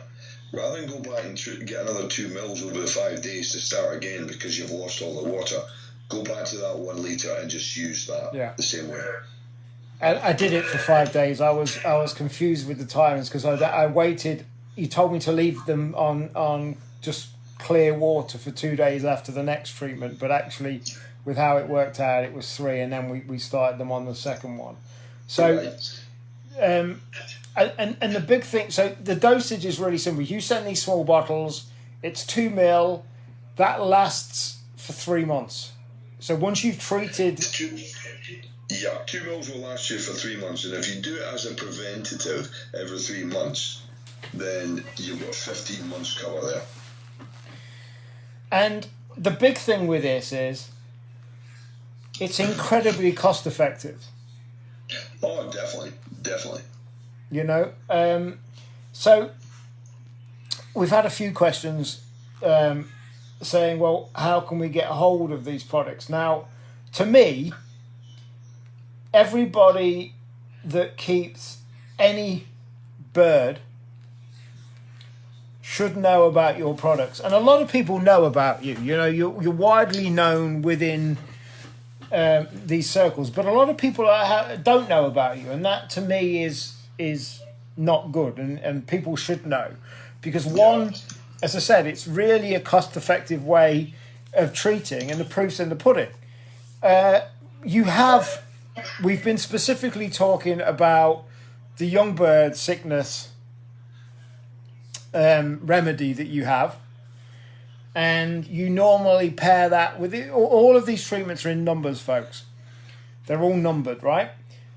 rather than go back and get another 2 mils over the 5 days to start again because you've lost all the water, go back to that 1 litre and just use that the same way. I did it for 5 days. I was confused with the timings because I waited. You told me to leave them on just clear water for 2 days after the next treatment, but actually, with how it worked out, it was 3, and then we started them on the second one. So, and the big thing. So the dosage is really simple. You send these small bottles. It's 2 ml. That lasts for 3 months. So once you've treated. 2 mils will last you for 3 months, and if you do it as a preventative every 3 months, then you've got 15 months cover there. And the big thing with this is it's incredibly cost effective. Oh, definitely. You know, so we've had a few questions saying, well, how can we get hold of these products? Now, to me, everybody that keeps any bird should know about your products. And a lot of people know about you. You know, you're widely known within these circles, but a lot of people don't know about you. And that, to me, is not good. And people should know. Because one, as I said, it's really a cost-effective way of treating, and the proof's in the pudding. We've been specifically talking about the young bird sickness remedy that you have, and you normally pair that with it. All of these treatments are in numbers, folks. They're all numbered, right?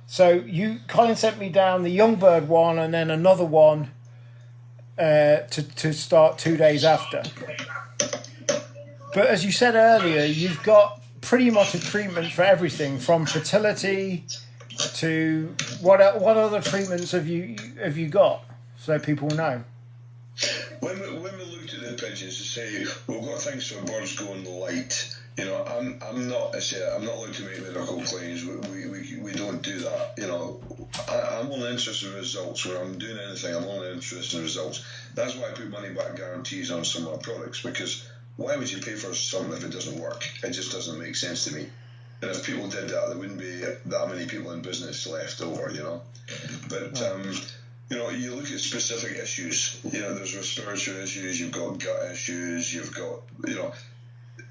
So Colin sent me down the young bird one and then another one to start 2 days after. But as you said earlier, you've got pretty much a treatment for everything, from fertility to what other treatments have you got, so people know? When we looked at the pigeons to say we've got things for birds going light, you know, I'm not allowed to make medical claims. We don't do that. You know, I'm only interested in results. When I'm doing anything, I'm only interested in results. That's why I put money back guarantees on some of my products, because why would you pay for something if it doesn't work? It just doesn't make sense to me. And if people did that, there wouldn't be that many people in business left over, you know. But you know, you look at specific issues. You know, there's respiratory issues, you've got gut issues, you've got, you know,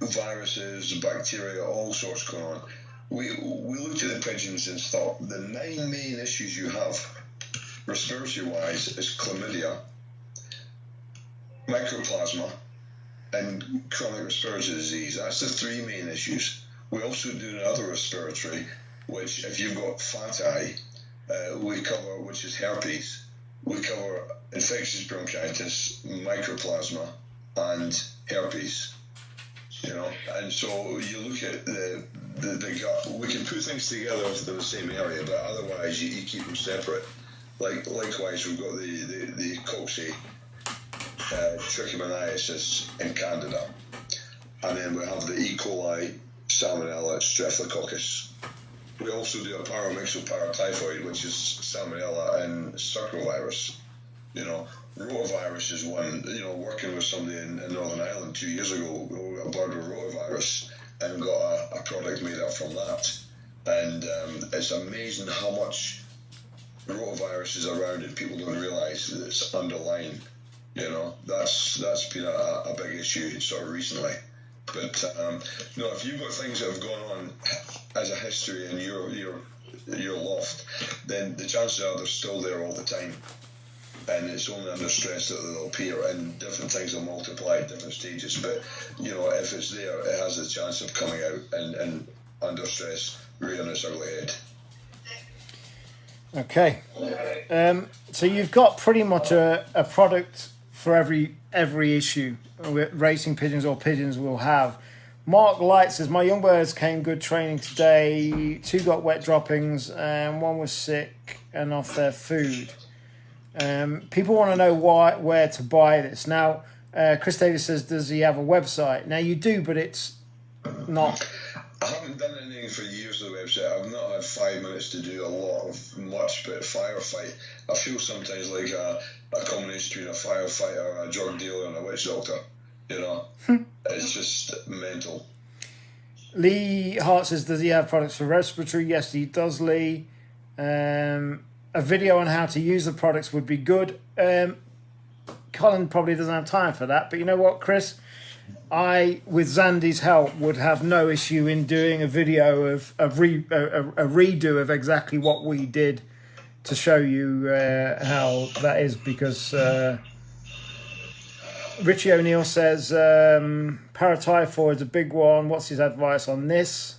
viruses, bacteria, all sorts going on. We looked at the pigeons and thought the 9 main issues you have, respiratory-wise, is chlamydia, mycoplasma, and chronic respiratory disease. That's the three main issues. We also do another respiratory, which if you've got flat eye, we cover, which is herpes. We cover infectious bronchitis, mycoplasma, and herpes. You know, and so you look at the gut. We can put things together within the same area, but otherwise you keep them separate. Likewise, we've got the cocci, trichomoniasis in Candida, and then we have the E. coli, Salmonella, Staphylococcus. We also do a paramyxoparaptyphoid, which is Salmonella and circovirus. You know, rotavirus is one. You know, working with somebody in Northern Ireland 2 years ago, we got bored with rotavirus and got a product made up from that. And it's amazing how much rotavirus is around and people don't realise that it's underlying. You know, that's been a big issue sort of recently. But no, if you've got things that have gone on as a history in your loft, then the chances are they're still there all the time. And it's only under stress that they'll appear, and different things will multiply at different stages. But, you know, if it's there, it has a chance of coming out and under stress, rearing its ugly head. Okay. So you've got pretty much a product for every issue racing pigeons or pigeons will have. Mark Light says, my young birds came good training today. 2 got wet droppings and 1 was sick and off their food. People want to know where to buy this. Now, Chris Davis says, does he have a website? Now, you do, but it's not... I haven't done anything for years on the website. I've not had 5 minutes to do a lot of much, but firefight. I feel sometimes like a combination between a firefighter, a drug dealer, and a witch doctor. You know, it's just mental. Lee Hart says, does he have products for respiratory? Yes, he does, Lee. A video on how to use the products would be good. Colin probably doesn't have time for that, but you know what, Chris? I, with Zandy's help, would have no issue in doing a video of a redo of exactly what we did to show you how that is, because Richie O'Neill says paratyphoid's a big one. What's his advice on this?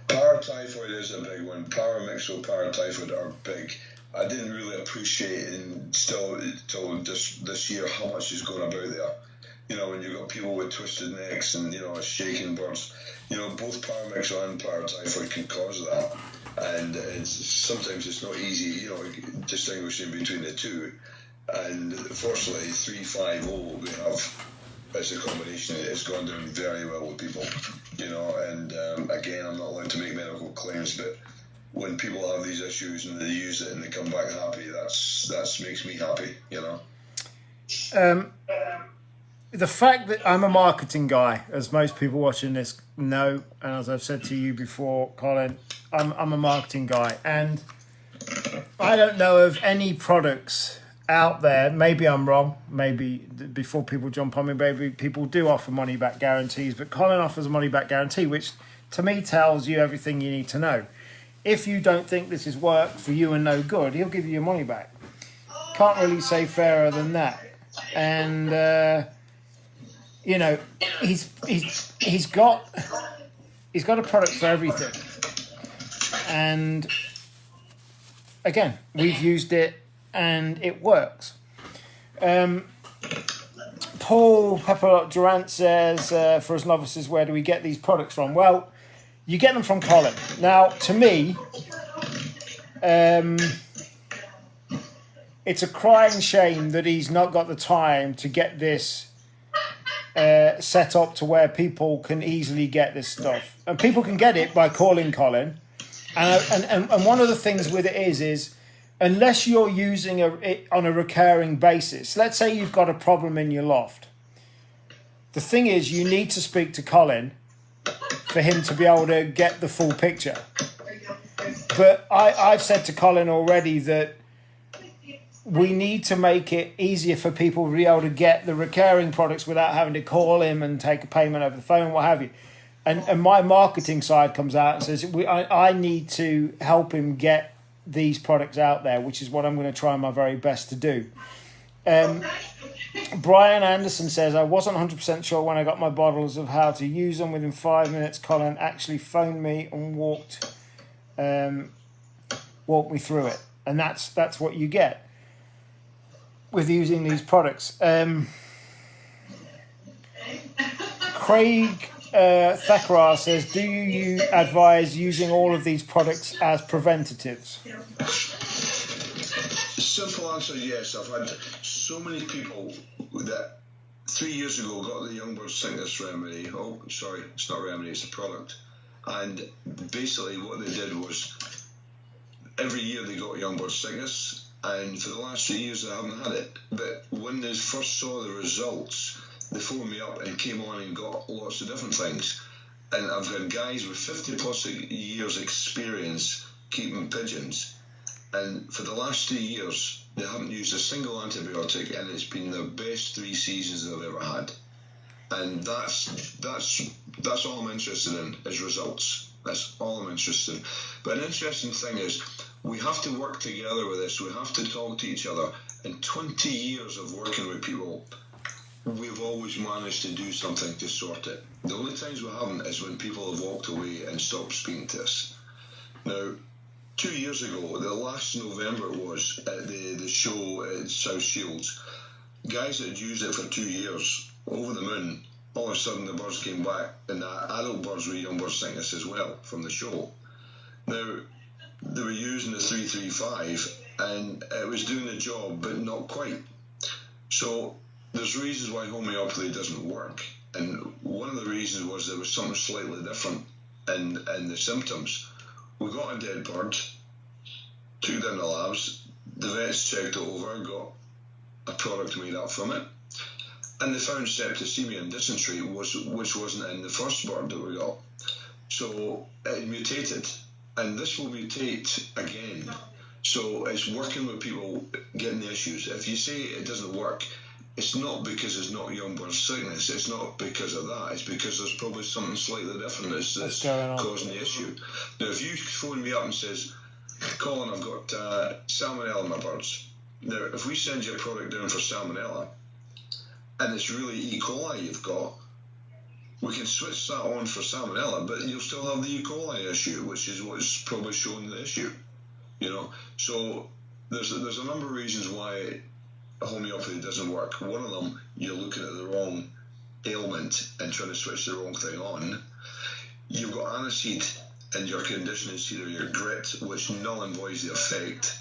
Paratyphoid is a big one. Paramyxoparaptyphoid are big. I didn't really appreciate until this year how much is going about there. You know, when you've got people with twisted necks and, you know, shaking birds, you know, both paramyxo and paratyphoid can cause that. And sometimes it's not easy, you know, distinguishing between the two. And fortunately, 350 we have as a combination, it's gone down very well with people, you know. And again, I'm not allowed to make medical claims, but when people have these issues and they use it and they come back happy, that's makes me happy, you know. The fact that I'm a marketing guy, as most people watching this know, and as I've said to you before, Colin, I'm a marketing guy, and I don't know of any products out there. Maybe I'm wrong. Maybe before people jump on me, maybe people do offer money back guarantees, but Colin offers a money back guarantee, which to me tells you everything you need to know. If you don't think this is work for you and no good, he'll give you your money back. Can't really say fairer than that. And you know, he's got a product for everything. And again, we've used it and it works. Paul Pepperlot Durant says, for us novices, where do we get these products from? Well, you get them from Colin. Now, to me, it's a crying shame that he's not got the time to get this set up to where people can easily get this stuff. And people can get it by calling Colin. And one of the things with it is unless you're using it on a recurring basis, let's say you've got a problem in your loft. The thing is, you need to speak to Colin for him to be able to get the full picture. But I've said to Colin already that we need to make it easier for people to be able to get the recurring products without having to call him and take a payment over the phone, what have you. And my marketing side comes out and says, I need to help him get these products out there, which is what I'm going to try my very best to do. Brian Anderson says, I wasn't 100% sure when I got my bottles of how to use them. Within 5 minutes, Colin actually phoned me and walked me through it. And that's what you get with using these products. Craig Thakrar says, do you advise using all of these products as preventatives? Simple answer, yes. I've had so many people that 3 years ago got the Youngbird's sickness remedy. Oh, sorry, it's not remedy, it's a product. And basically what they did was every year they got Youngbird's sickness, and for the last 3 years they haven't had it. But when they first saw the results, they phoned me up and came on and got lots of different things. And I've got guys with 50 plus years experience keeping pigeons, and for the last 3 years they haven't used a single antibiotic, and it's been the best 3 seasons they've ever had. And that's all I'm interested in, is results. That's all I'm interested in. But an interesting thing is, we have to work together with this. We have to talk to each other. In 20 years of working with people, we've always managed to do something to sort it. The only times we haven't is when people have walked away and stopped speaking to us. Now, 2 years ago, the last November was at the show at South Shields, guys that had used it for 2 years, over the moon, all of a sudden the birds came back, and the adult birds with Youngbird sickness as well from the show. Now, they were using the 335, and it was doing the job, but not quite. So there's reasons why homeopathy doesn't work, and one of the reasons was there was something slightly different in the symptoms. We got a dead bird, took it in the labs, the vets checked it over, got a product made up from it, and they found septicemia and dysentery, which wasn't in the first bird that we got. So it mutated, and this will mutate again. So it's working with people getting the issues. If you say it doesn't work, it's not because it's not Youngbird's sickness, it's not because of that, it's because there's probably something slightly different that's causing the issue. Now, if you phone me up and says, Colin, I've got salmonella in my birds. Now, if we send you a product down for salmonella, and it's really E. coli you've got, we can switch that on for salmonella, but you'll still have the E. coli issue, which is what's probably showing the issue. You know, so there's a number of reasons why homeopathy doesn't work. One of them, you're looking at the wrong ailment and trying to switch the wrong thing on. You've got aniseed in your conditioning seed or your grit, which null and voids the effect.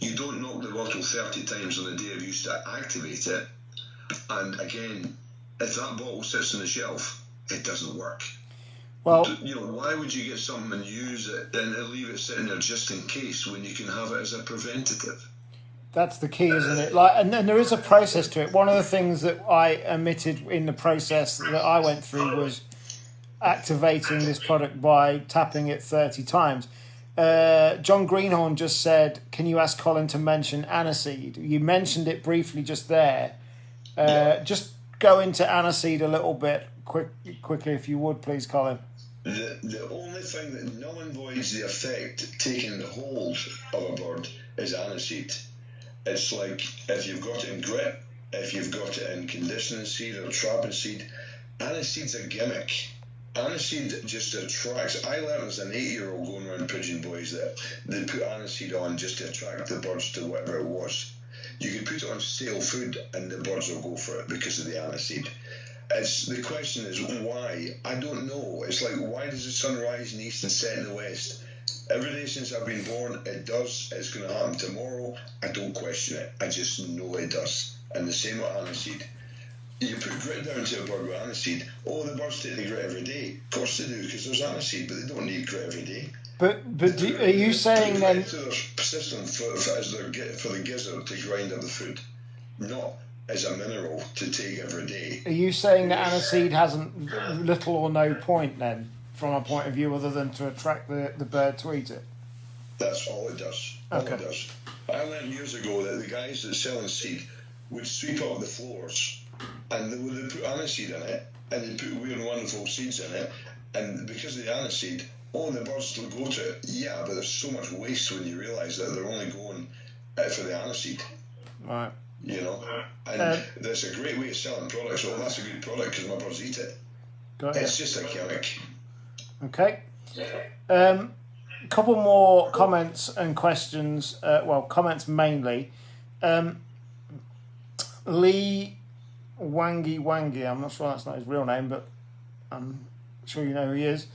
You don't knock the bottle 30 times on the day of use to activate it. And again, if that bottle sits on the shelf, it doesn't work. Well, you know, why would you get something and use it and leave it sitting there just in case when you can have it as a preventative? That's the key, isn't it? And then there is a process to it. One of the things that I omitted in the process that I went through was activating this product by tapping it 30 times. John Greenhorn just said, can you ask Colin to mention aniseed? You mentioned it briefly just there. Just go into aniseed a little bit quickly, if you would, please, Colin. The only thing that null and voids the effect taking hold of a bird is aniseed. It's like if you've got it in grit, if you've got it in conditioning seed or trapping seed, aniseed's a gimmick. Aniseed just attracts. I learned as an 8-year-old going around Pigeon boys that they put aniseed on just to attract the birds to whatever it was. You can put it on stale food and the birds will go for it because of the aniseed. The question is why? I don't know. It's like, why does the sun rise in the east and set in the west? Every day since I've been born, it does. It's going to happen tomorrow. I don't question it. I just know it does. And the same with aniseed. You put grit down to a bird with aniseed. Oh, the birds take the grit every day. Of course they do, because there's aniseed, but they don't need grit every day. But are you saying then... to their system for the gizzard to grind up the food, not as a mineral to take every day. Are you saying that aniseed hasn't little or no point then, from a point of view other than to attract the bird to eat it? That's all it does. Okay. All it does. I learned years ago that the guys that sell seed would sweep up the floors and they would put aniseed in it and they put weird and wonderful seeds in it, and because of the aniseed, the birds still go to it. Yeah, but there's so much waste when you realise that they're only going for the aniseed. Right. you know. And that's a great way of selling products. Oh, that's a good product because my birds eat it. It's just a gimmick. Okay. Couple more comments and questions. Well, comments mainly. Lee Wangi, I'm not sure that's not his real name, but I'm sure you know who he is.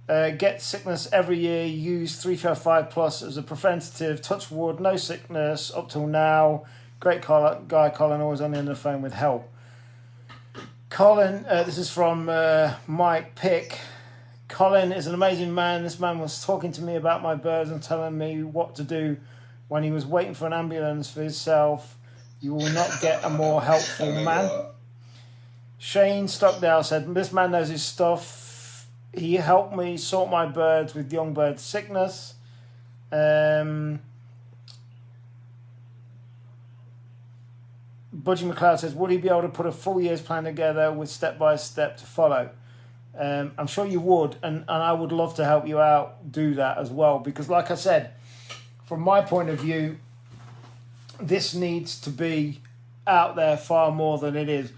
Get sickness every year, use 355 plus as a preventative, touch wood, no sickness up till now. Great guy, Colin, always on the end of the phone with help. Colin, this is from Mike Pick. Colin is an amazing man. This man was talking to me about my birds and telling me what to do when he was waiting for an ambulance for himself. You will not get a more helpful man. Shane Stockdale said, this man knows his stuff. He helped me sort my birds with young bird sickness. Budgie McLeod says, would he be able to put a full year's plan together with step-by-step to follow? I'm sure you would, and I would love to help you out do that as well, because like I said, from my point of view, this needs to be out there far more than it is.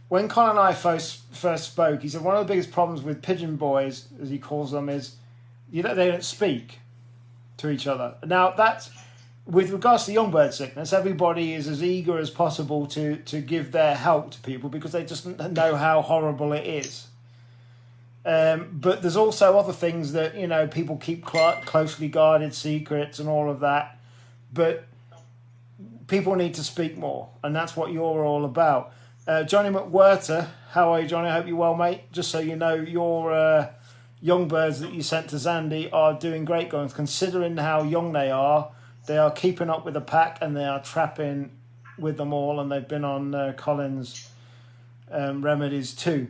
When Colin and I first spoke, he said one of the biggest problems with pigeon boys, as he calls them, is they don't speak to each other. Now, that's with regards to young bird sickness, everybody is as eager as possible to give their help to people because they just know how horrible it is. But there's also other things that, people keep closely guarded secrets and all of that. But people need to speak more, and that's what you're all about. Johnny McWhirter, how are you, Johnny? I hope you're well, mate. Just so you know, your young birds that you sent to Zandy are doing great guns. Considering how young they are keeping up with the pack, and they are trapping with them all, and they've been on Colin's remedies too.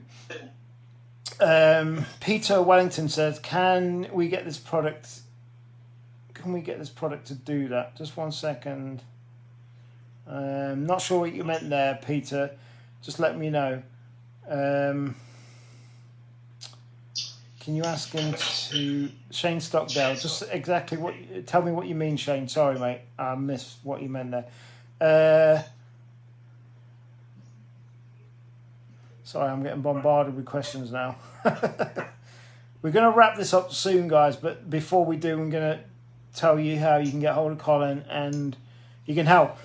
Peter Wellington says, can we get this product to do that? Just 1 second. Not sure what you meant there, Peter. Just let me know. Can you ask him to Shane Stockdale? Just exactly tell me what you mean, Shane. Sorry, mate. I missed what you meant there. Sorry, I'm getting bombarded with questions now. We're going to wrap this up soon, guys, but before we do, I'm going to tell you how you can get hold of Colin and you can help.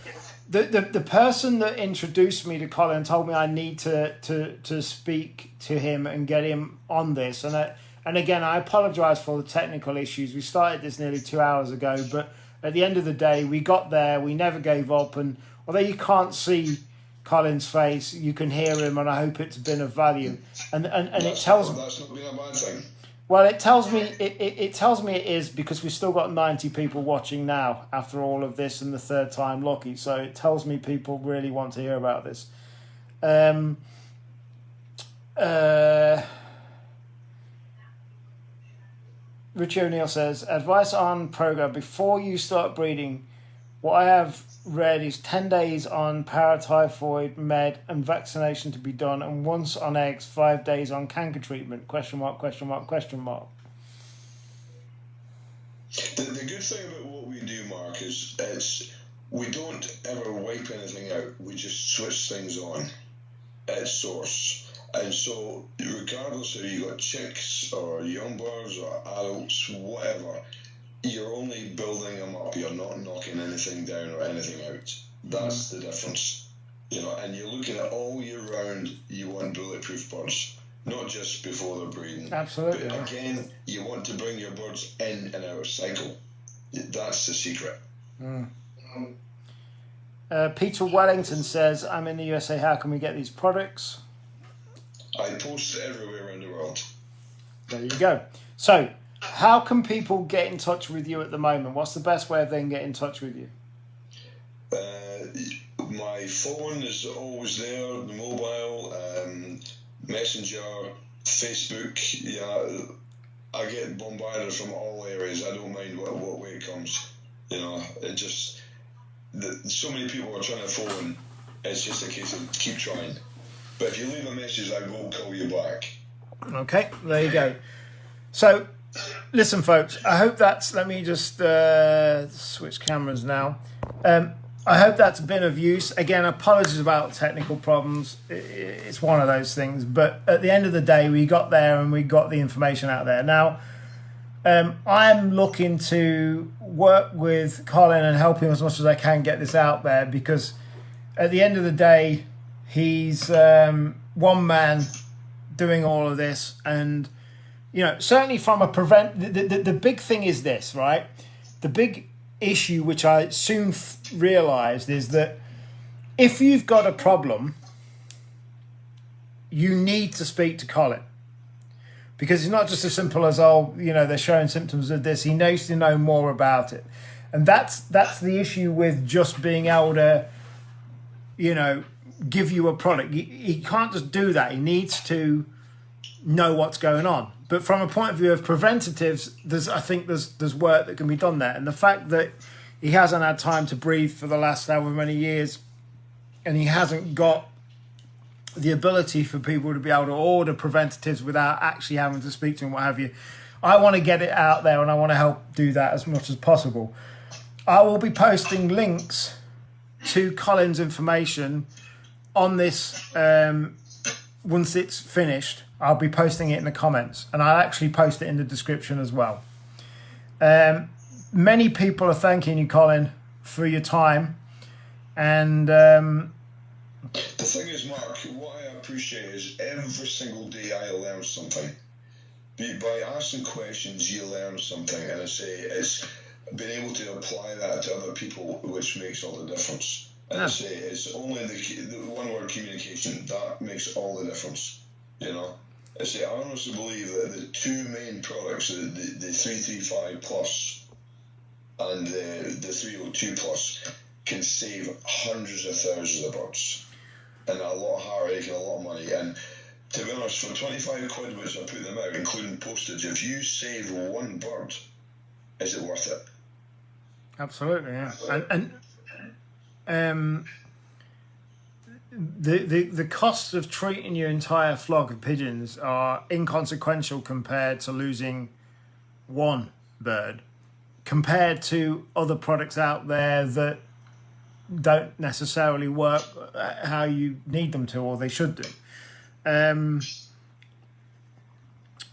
The person that introduced me to Colin told me I need to speak to him and get him on this. And again, I apologise for the technical issues. We started this nearly 2 hours ago, but at the end of the day, we got there. We never gave up. And although you can't see Colin's face, you can hear him, and I hope it's been of value. And it tells me that's not been a bad thing. Well, it tells me it is, because we've still got 90 people watching now after all of this and the third time lucky. So it tells me people really want to hear about this. Richie O'Neill says, advice on program before you start breeding. What I have read is 10 days on paratyphoid med and vaccination to be done, and once on eggs, 5 days on canker treatment, ? The good thing about what we do, Mark, is we don't ever wipe anything out. We just switch things on at source. And so regardless if you got chicks or young birds or adults, whatever, you're only building them up. You're not knocking anything down or anything out. That's the difference. And you're looking at all year round, you want bulletproof birds, not just before they're breeding. Absolutely. But again, you want to bring your birds in and out of cycle. That's the secret. Peter Wellington says, I'm in the USA, how can we get these products? I post everywhere around the world. There you go. So, how can people get in touch with you at the moment? What's the best way of they can get in touch with you? My phone is always there, the mobile, Messenger, Facebook. I get bombarded from all areas. I don't mind what way it comes. It just so many people are trying to phone. It's just a case of keep trying. But if you leave a message, I will call you back. Okay, there you go. So, listen, folks, I hope that's... Let me just switch cameras now. I I hope that's been of use. Again, apologies about technical problems. It's one of those things. But at the end of the day, we got there and we got the information out there. Now, I'm looking to work with Colin and help him as much as I can get this out there, because at the end of the day, he's one man doing all of this. And, you know, certainly from a the big thing is this, right? The big issue, which I soon realized, is that if you've got a problem, you need to speak to Colin, because it's not just as simple as, oh, you know, they're showing symptoms of this. He needs to know more about it. And that's the issue with just being able to, you know, give you a product. He can't just do that. He needs to know what's going on. But from a point of view of preventatives, I think there's work that can be done there. And the fact that he hasn't had time to breathe for the last however many years, and he hasn't got the ability for people to be able to order preventatives without actually having to speak to him, what have you. I want to get it out there, and I want to help do that as much as possible. I will be posting links to Colin's information on this once it's finished. I'll be posting it in the comments, and I'll actually post it in the description as well. Many people are thanking you, Colin, for your time. And the thing is, Mark, what I appreciate is every single day I learn something. By asking questions, you learn something, and I say it's being able to apply that to other people, which makes all the difference. And I say it's only the one word communication that makes all the difference. You know, I say I honestly believe that the two main products, the 335 plus and the 302 plus, can save hundreds of thousands of birds and a lot of heartache and a lot of money. And to be honest, for 25 quid, which I put them out, including postage, if you save one bird, is it worth it? Absolutely, yeah. And the costs of treating your entire flock of pigeons are inconsequential compared to losing one bird, compared to other products out there that don't necessarily work how you need them to, or they should do.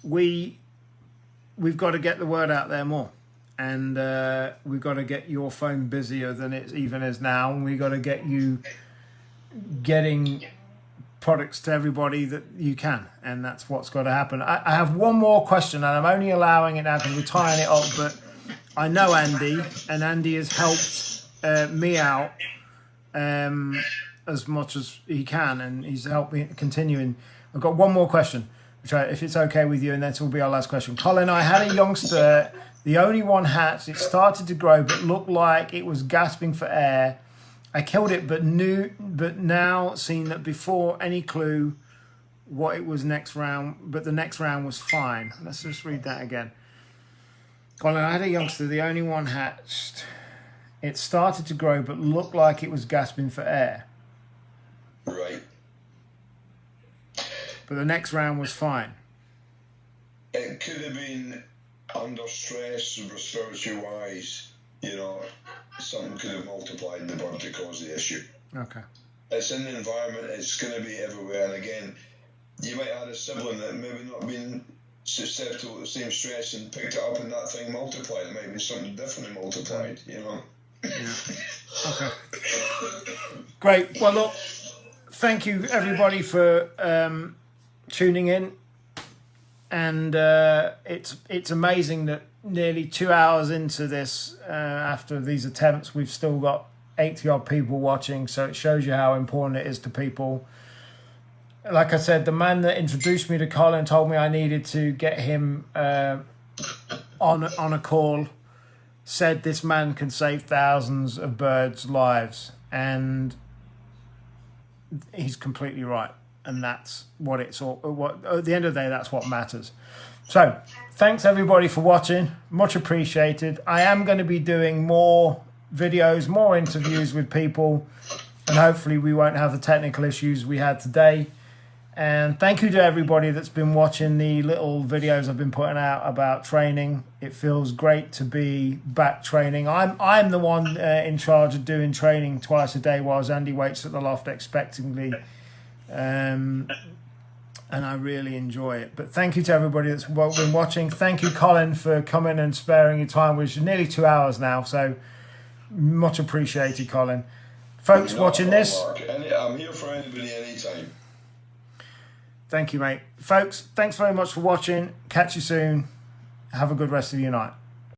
We've got to get the word out there more, and we've got to get your phone busier than it even is now, and we've got to get you getting products to everybody that you can, and that's what's got to happen. I have one more question, and I'm only allowing it now because we're tying it up, but I know Andy, and Andy has helped me out as much as he can, and he's helped me continuing. I've got one more question, which if it's okay with you, and that will be our last question. Colin, I had a youngster, the only one hatched. It started to grow, but looked like it was gasping for air. I killed it, but now seen that before any clue what it was next round, but the next round was fine. Let's just read that again. Colin, I had a youngster, the only one hatched. It started to grow, but looked like it was gasping for air. Right. But the next round was fine. It could have been under stress, respiratory-wise, you know, something could have multiplied the bird to cause the issue. Okay. It's in the environment, it's going to be everywhere, and again, you might have had a sibling that maybe not been susceptible to the same stress and picked it up, and that thing multiplied. It might be something differently multiplied, you know. Yeah. Okay. Great. Well, look, thank you everybody for tuning in, and it's amazing that nearly 2 hours into this, after these attempts, we've still got 80 odd people watching. So it shows you how important it is to people. Like I said, the man that introduced me to Colin told me I needed to get him on a call. Said this man can save thousands of birds' lives, and he's completely right. And that's what it's all. What at the end of the day, that's what matters. So, thanks everybody for watching. Much appreciated. I am going to be doing more videos, more interviews with people, and hopefully we won't have the technical issues we had today. And thank you to everybody that's been watching the little videos I've been putting out about training. It feels great to be back training. I'm the one in charge of doing training twice a day whilst Andy waits at the loft expectantly. And I really enjoy it. But thank you to everybody that's been watching. Thank you, Colin, for coming and sparing your time, which is nearly 2 hours now. So much appreciated, Colin. Folks watching this. I'm here for anybody anytime. Thank you, mate. Folks, thanks very much for watching. Catch you soon. Have a good rest of your night.